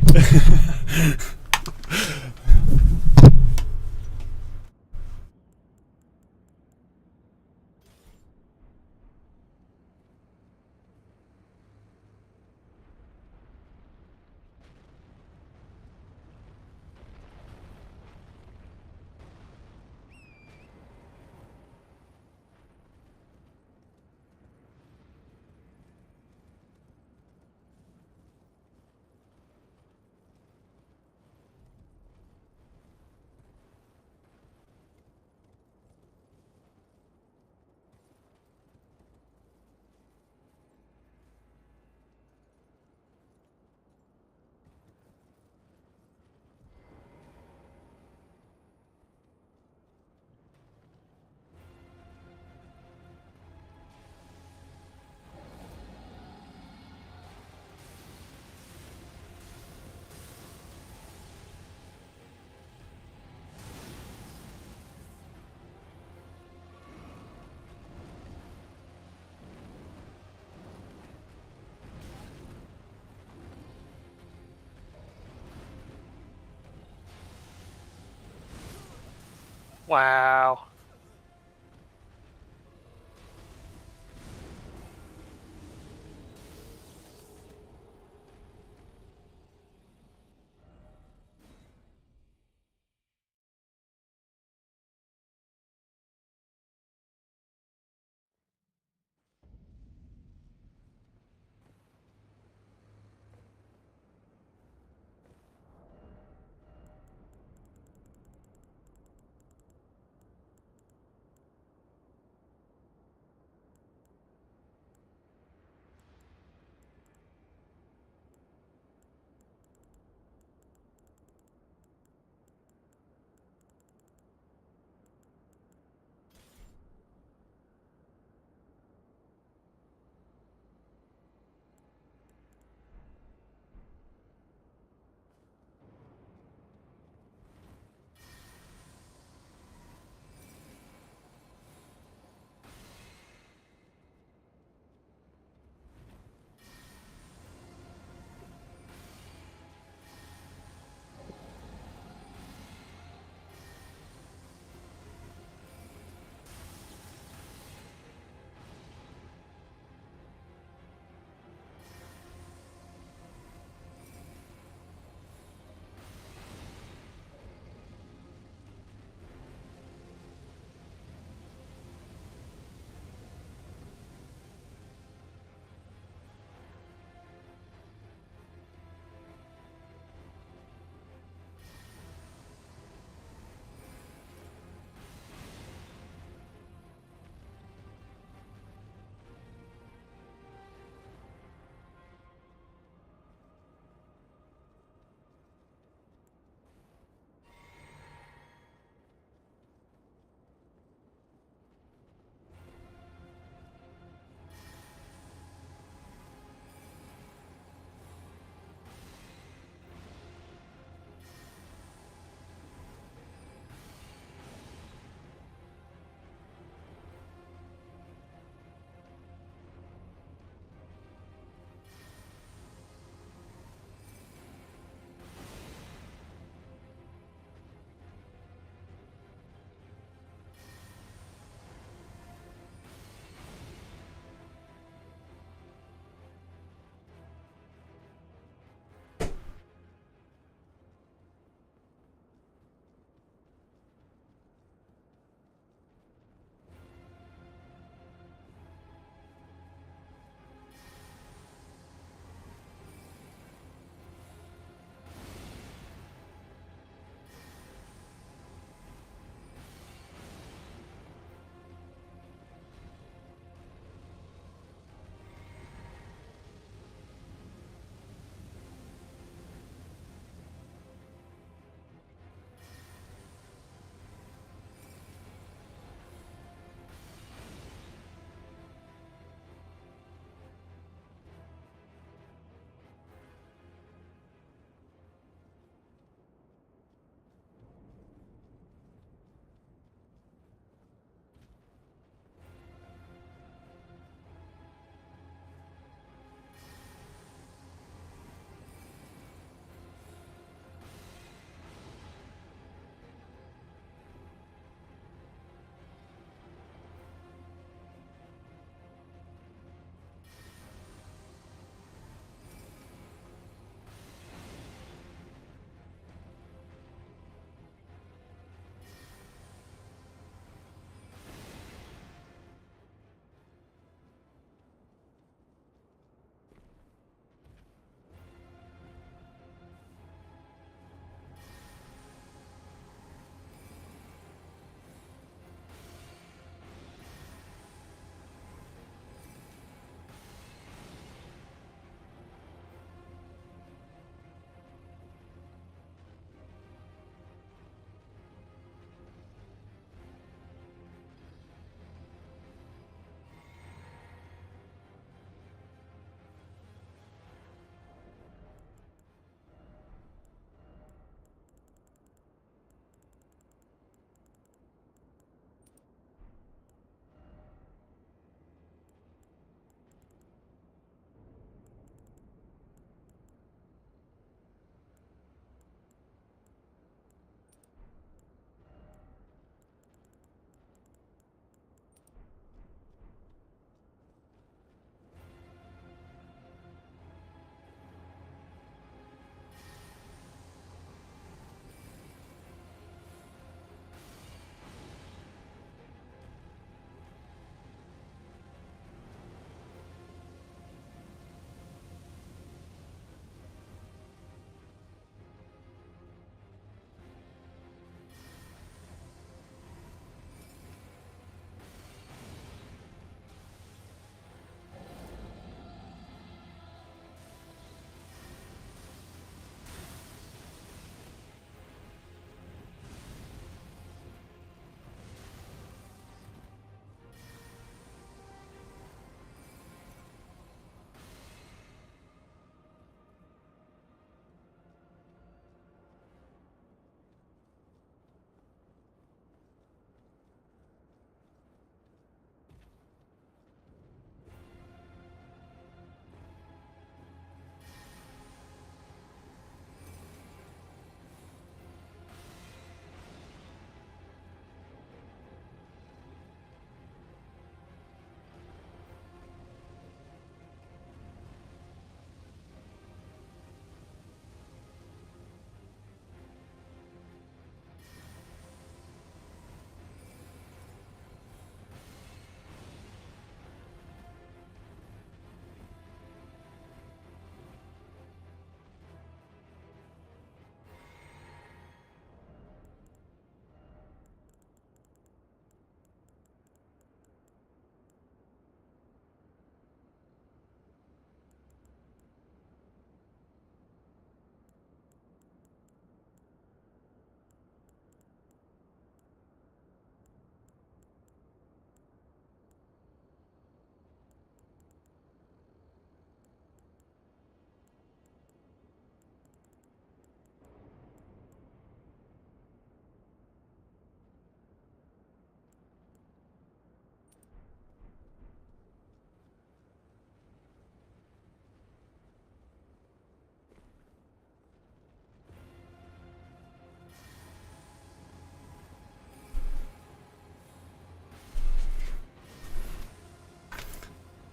Wow.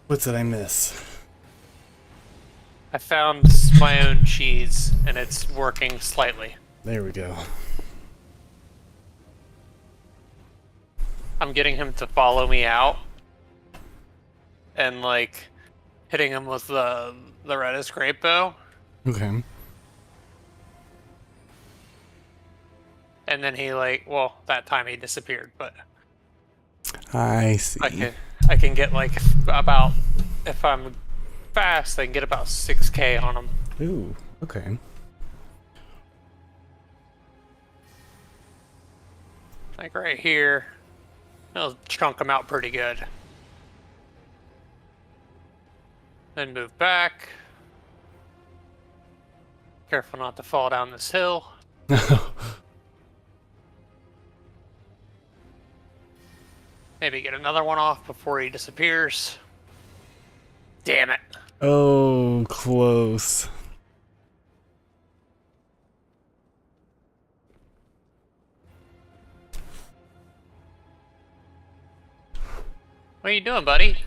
What did I miss? I found my own cheese, and it's working slightly. There we go. I'm getting him to follow me out, and like hitting him with the reddest grape bow. Okay. And then he that time he disappeared, but I see. I can get like about, if I'm fast, I can get about 6K on him. Ooh, okay. Like right here, I'll chunk him out pretty good. Then move back. Careful not to fall down this hill. Maybe get another one off before he disappears. Damn it. Oh, close. What are you doing, buddy?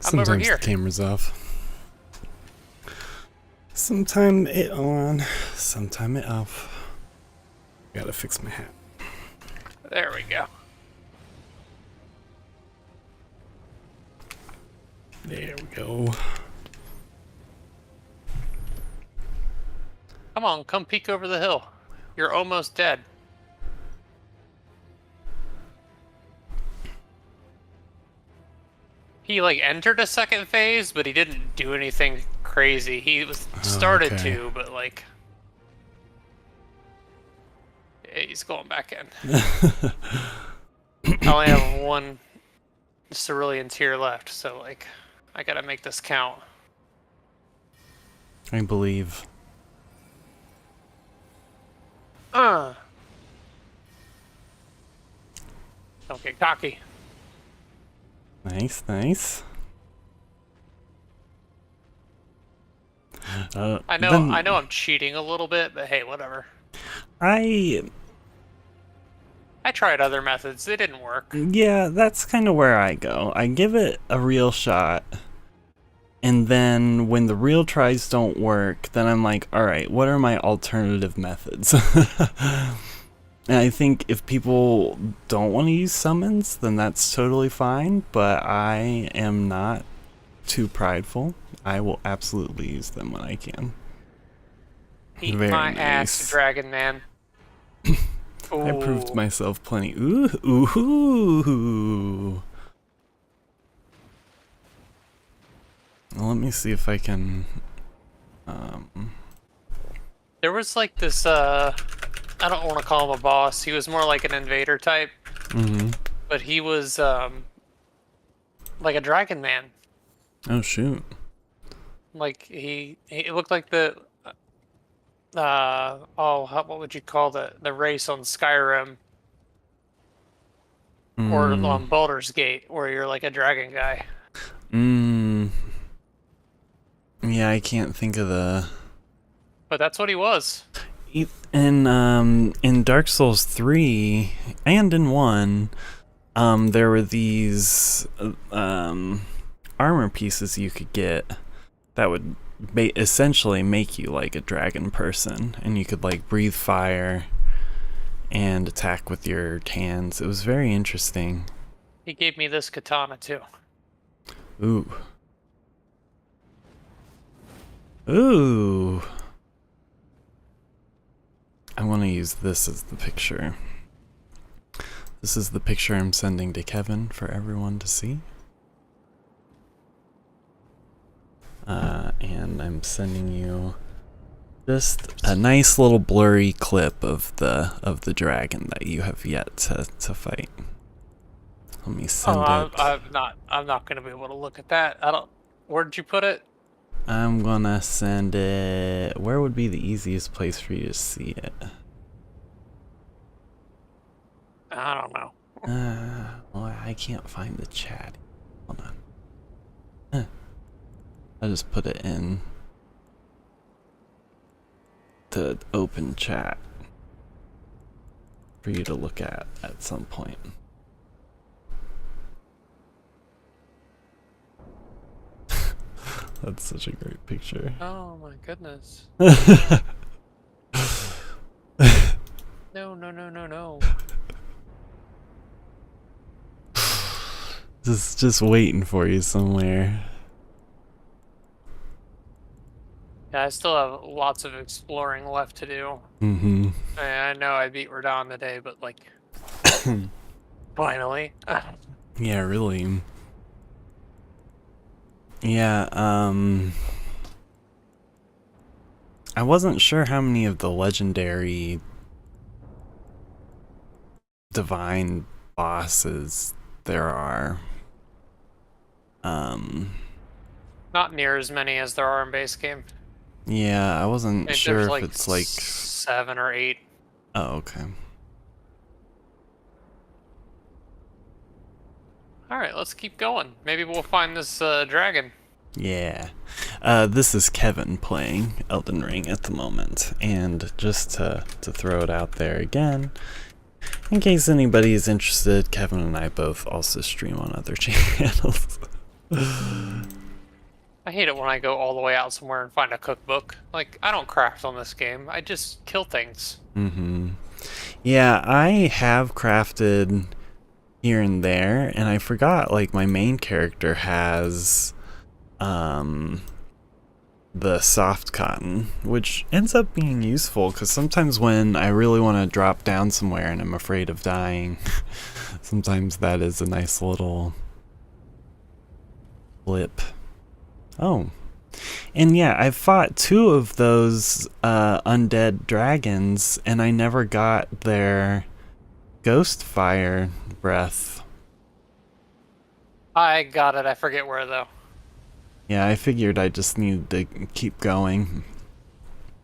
I'm over Sometimes here. the camera's off. Sometime it on, sometime it off. Gotta fix my hat. There we go. There we go. Come on, come peek over the hill. You're almost dead. He like entered a second phase, but he didn't do anything crazy. He was started to, but like yeah, he's going back in. I only have one cerulean tier left, so like I gotta make this count. I believe. Don't get cocky. Nice, nice. I know I'm cheating a little bit, but hey, whatever. I tried other methods. They didn't work. Yeah, that's kind of where I go. I give it a real shot. And then when the real tries don't work, then I'm like, all right, what are my alternative methods? And I think if people don't want to use summons, then that's totally fine. But I am not too prideful. I will absolutely use them when I can. Eat my ass, Dragon Man. I proved myself plenty. Ooh, ooh. Well, let me see if I can. There was like this. I don't want to call him a boss. He was more like an invader type. Mm-hmm. But he was like a Dragon Man. Oh shoot! Like he looked like the what would you call the race on Skyrim or on Baldur's Gate, where you're like a dragon guy. Yeah, I can't think of the. But that's what he was. In Dark Souls 3 and in 1, there were these armor pieces you could get that would essentially make you like a dragon person, and you could like breathe fire and attack with your hands. It was very interesting. He gave me this katana too. Ooh. Ooh. I want to use this as the picture. This is the picture I'm sending to Kevin for everyone to see. And I'm sending you just a nice little blurry clip of the dragon that you have yet to fight. Let me send it. I'm not gonna be able to look at that. Where did you put it? I'm gonna send it. Where would be the easiest place for you to see it? I don't know. Well, I can't find the chat. Hold on. I just put it in the open chat for you to look at some point. That's such a great picture. Oh my goodness. No, no, no, no, no. Just waiting for you somewhere. Yeah, I still have lots of exploring left to do. Mm-hmm. I know I beat Radon today, but like, finally. Yeah, really. Yeah, I wasn't sure how many of the legendary divine bosses there are. Not near as many as there are in base game. Yeah, I wasn't sure if like it's like 7 or 8. Oh, okay. Alright, let's keep going. Maybe we'll find this dragon. Yeah. This is Kevin playing Elden Ring at the moment, and just to throw it out there again, in case anybody is interested, Kevin and I both also stream on other channels. I hate it when I go all the way out somewhere and find a cookbook. Like, I don't craft on this game. I just kill things. Mm-hmm. Yeah, I have crafted here and there, and I forgot, like, my main character has the soft cotton, which ends up being useful because sometimes when I really want to drop down somewhere and I'm afraid of dying, sometimes that is a nice little blip. Oh, and yeah, I've fought 2 of those undead dragons, and I never got their ghost fire breath. I got it. I forget where, though. Yeah, I figured I just needed to keep going.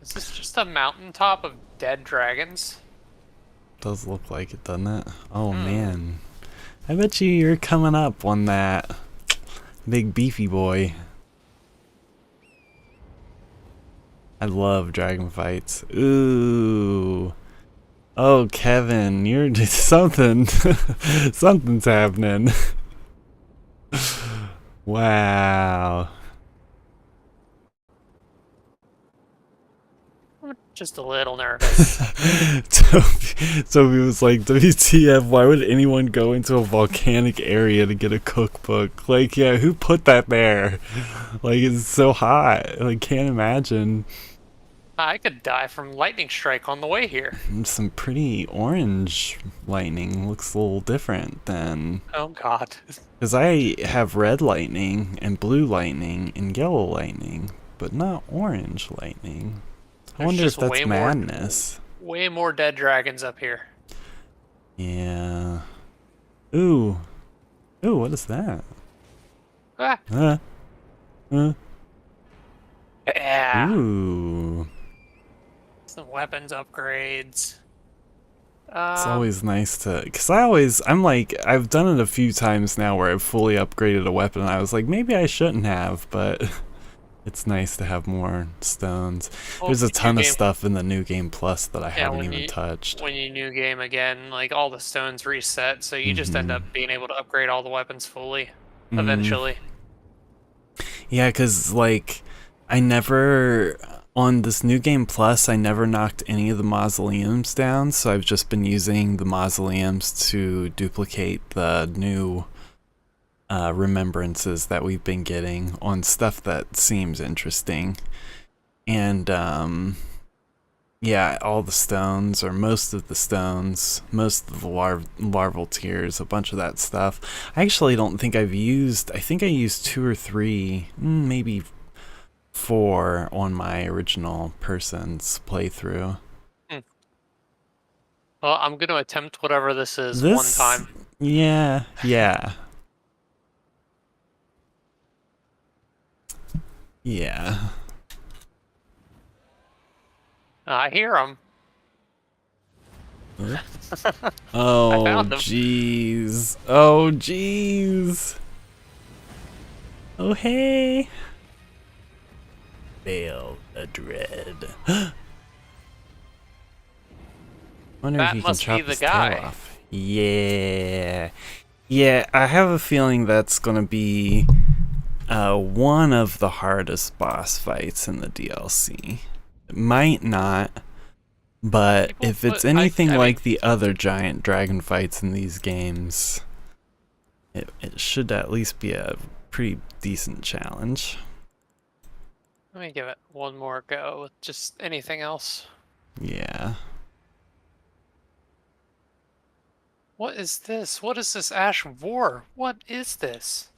Is this just a mountaintop of dead dragons? Does look like it, doesn't it? Oh man, I bet you're coming up on that big beefy boy. I love dragon fights. Ooh. Oh, Kevin, you're just something. Something's happening. Wow. I'm just a little nervous. Toby was like, WTF, why would anyone go into a volcanic area to get a cookbook? Like, yeah, who put that there? Like, it's so hot. Like, can't imagine. I could die from lightning strike on the way here. Some pretty orange lightning. Looks a little different than... Oh god. Because I have red lightning and blue lightning and yellow lightning, but not orange lightning. I wonder if that's madness. Way more dead dragons up here. Yeah. Ooh. Ooh, what is that? Ah. Yeah. Ooh. Some weapons upgrades. It's always nice to, because I'm like, I've done it a few times now where I've fully upgraded a weapon and I was like, maybe I shouldn't have, but it's nice to have more stones. Well, there's a ton of stuff in the New Game Plus that I haven't even touched. When you new game again, like all the stones reset, so you just end up being able to upgrade all the weapons fully, eventually. Yeah, because like, I never... On this New Game Plus, I never knocked any of the mausoleums down, so I've just been using the mausoleums to duplicate the new remembrances that we've been getting on stuff that seems interesting. And, yeah, all the stones, or most of the stones, most of the larval tears, a bunch of that stuff. I actually don't think I've used... I think I used 2 or 3, maybe 4 on my original person's playthrough. Well, I'm going to attempt whatever this is one time. Yeah. I hear them. Oh, jeez. Oh, jeez. Oh, hey. Veil a dread. Wonder if he can chop his tail off. Yeah. Yeah, I have a feeling that's gonna be one of the hardest boss fights in the DLC. It might not, but if it's anything like the other giant dragon fights in these games, it should at least be a pretty decent challenge. Let me give it one more go with just anything else. Yeah. What is this? What is this Ash War? What is this?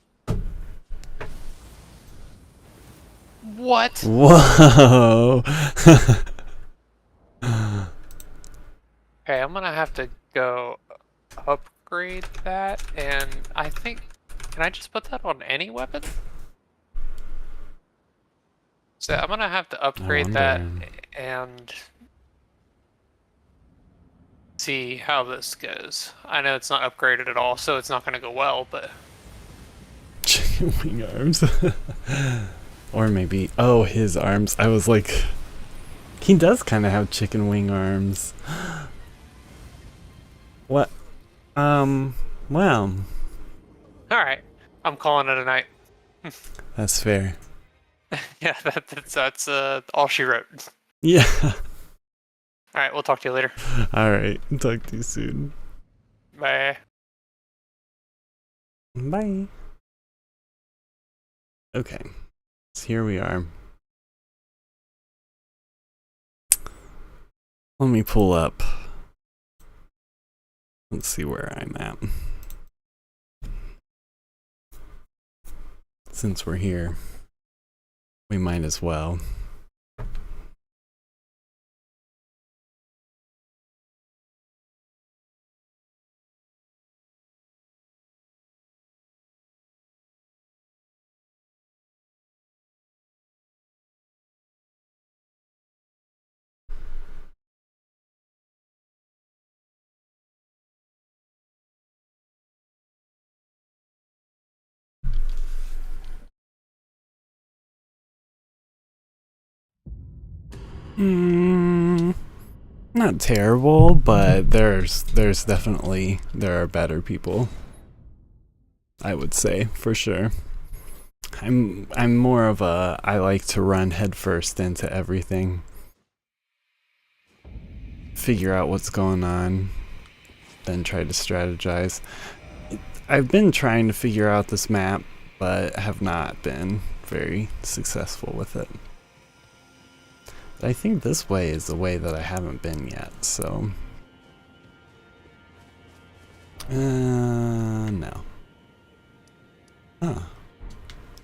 What? Whoa. Okay, I'm gonna have to go upgrade that, and I think... Can I just put that on any weapon? So I'm gonna have to upgrade that and see how this goes. I know it's not upgraded at all, so it's not gonna go well, but... Chicken wing arms. Or maybe, oh, his arms. I was like, he does kind of have chicken wing arms. What? Well. Alright, I'm calling it a night. That's fair. Yeah, that's all she wrote. Yeah. Alright, we'll talk to you later. Alright, talk to you soon. Bye. Bye. Okay, so here we are. Let me pull up. Let's see where I'm at. Since we're here, we might as well. Not terrible, but there's definitely, there are better people. I would say, for sure. I'm more of a, I like to run headfirst into everything. Figure out what's going on, then try to strategize. I've been trying to figure out this map, but have not been very successful with it. But I think this way is the way that I haven't been yet, so... no. Oh.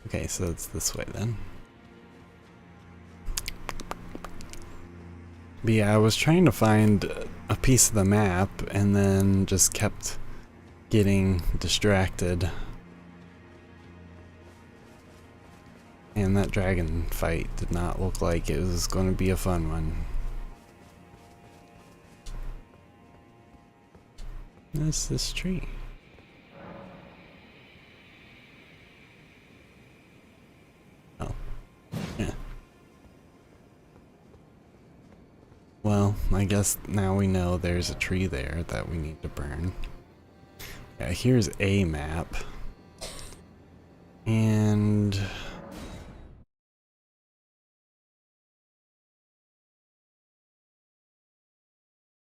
Okay, so it's this way then. But yeah, I was trying to find a piece of the map and then just kept getting distracted. And that dragon fight did not look like it was going to be a fun one. What's this tree? Oh. Yeah. Well, I guess now we know there's a tree there that we need to burn. Yeah, here's a map. And...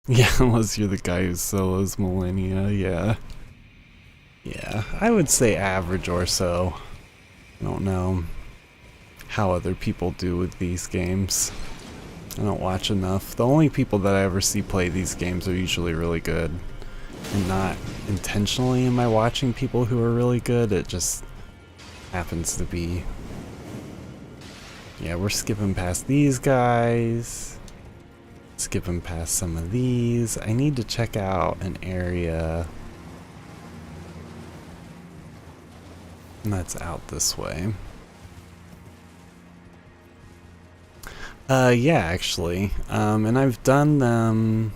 yeah, unless you're the guy who solos Millennia, yeah. Yeah, I would say average or so. I don't know how other people do with these games. I don't watch enough. The only people that I ever see play these games are usually really good. And not intentionally am I watching people who are really good, it just happens to be. Yeah, we're skipping past these guys. Skipping past some of these. I need to check out an area that's out this way. Yeah, actually. And I've done them...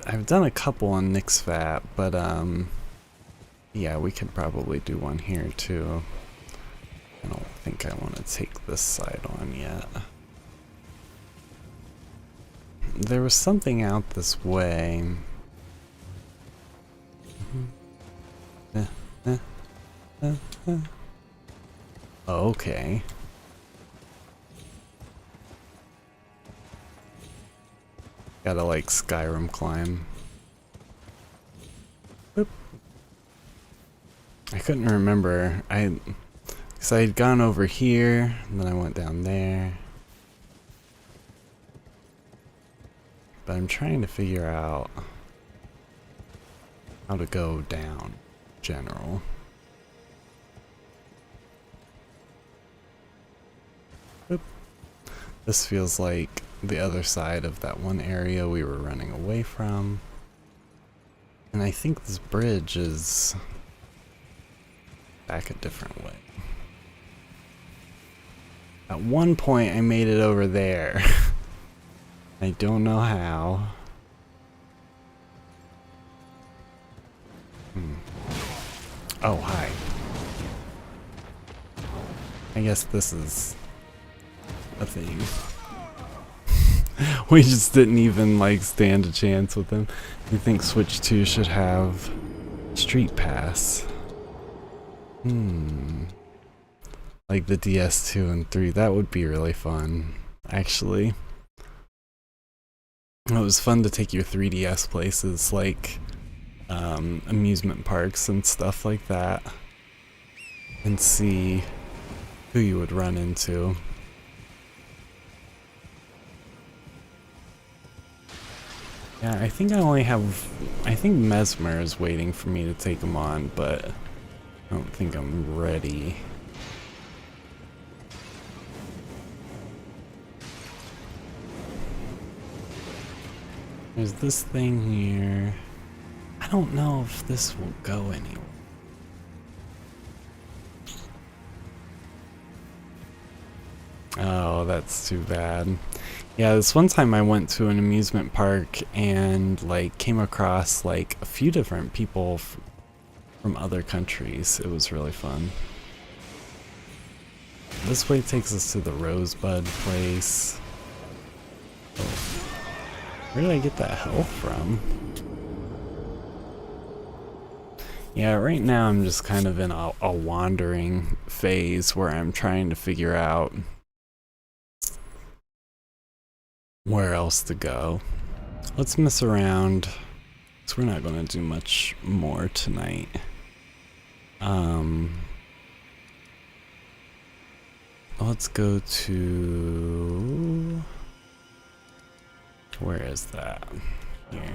I've done a couple on Nixphat, but, yeah, we could probably do one here, too. I don't think I want to take this side on yet. There was something out this way. Okay. Gotta like Skyrim climb. Boop. I couldn't remember. Because I had gone over here, and then I went down there. But I'm trying to figure out how to go down, general. Boop. This feels like the other side of that one area we were running away from. And I think this bridge is back a different way. At one point I made it over there. I don't know how. Oh, hi. I guess this is a thing. We just didn't even like stand a chance with them. You think Switch 2 should have Street Pass? Like the DS2 and 3, that would be really fun, actually. It was fun to take your 3DS places, like amusement parks and stuff like that, and see who you would run into. Yeah, I think I think Mesmer is waiting for me to take him on, but I don't think I'm ready. There's this thing here. I don't know if this will go anywhere. Oh, that's too bad. Yeah, this one time I went to an amusement park and like came across like a few different people from other countries. It was really fun. This way takes us to the Rosebud place. Oh. Where did I get that health from? Yeah, right now I'm just kind of in a wandering phase where I'm trying to figure out where else to go. Let's mess around, because we're not going to do much more tonight. Let's go to... Where is that? Here.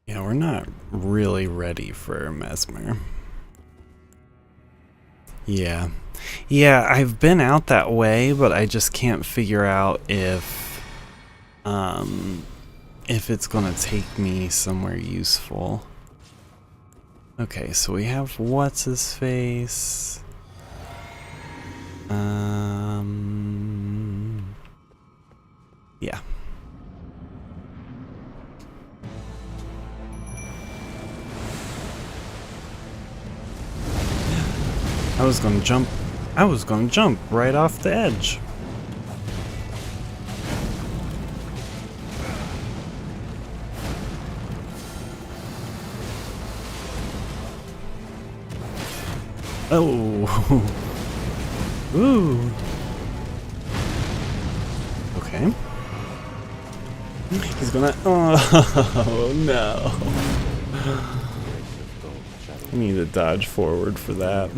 Yeah, we're not really ready for Mesmer. Yeah. Yeah, I've been out that way, but I just can't figure out if it's gonna take me somewhere useful. Okay, so we have what's his face. Yeah. I was gonna jump right off the edge. Oh. Ooh. Okay. He's gonna... Oh, no. I need to dodge forward for that.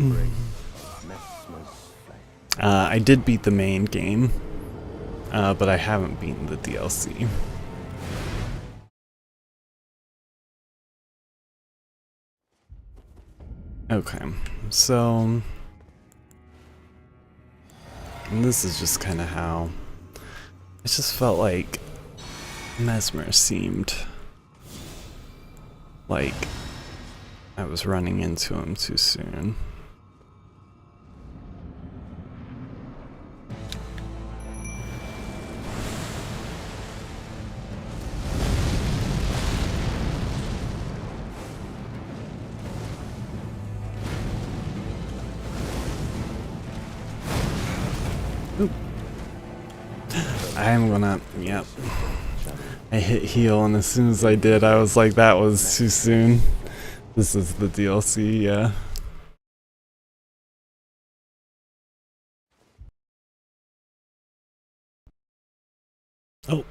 I did beat the main game, but I haven't beaten the DLC. Okay, so... And this is just kind of how... It just felt like Mesmer seemed like I was running into him too soon. I'm gonna, yep. I hit heal, and as soon as I did, I was like, that was too soon. This is the DLC, yeah. Oh.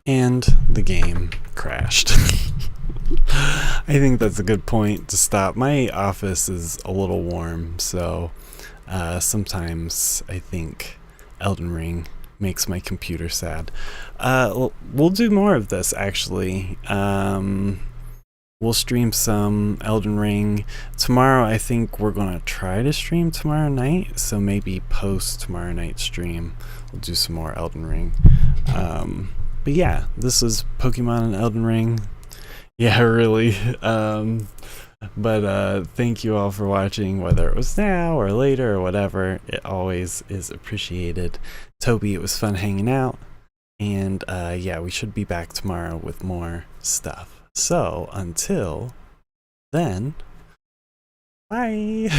And the game crashed. I think that's a good point to stop. My office is a little warm, so sometimes I think Elden Ring makes my computer sad. We'll do more of this, actually. We'll stream some Elden Ring. Tomorrow, I think we're going to try to stream tomorrow night, so maybe post tomorrow night stream, we'll do some more Elden Ring. But yeah, this is Pokemon and Elden Ring. Yeah, really. But thank you all for watching, whether it was now or later or whatever. It always is appreciated. Toby, it was fun hanging out. And yeah, we should be back tomorrow with more stuff. So until then, bye.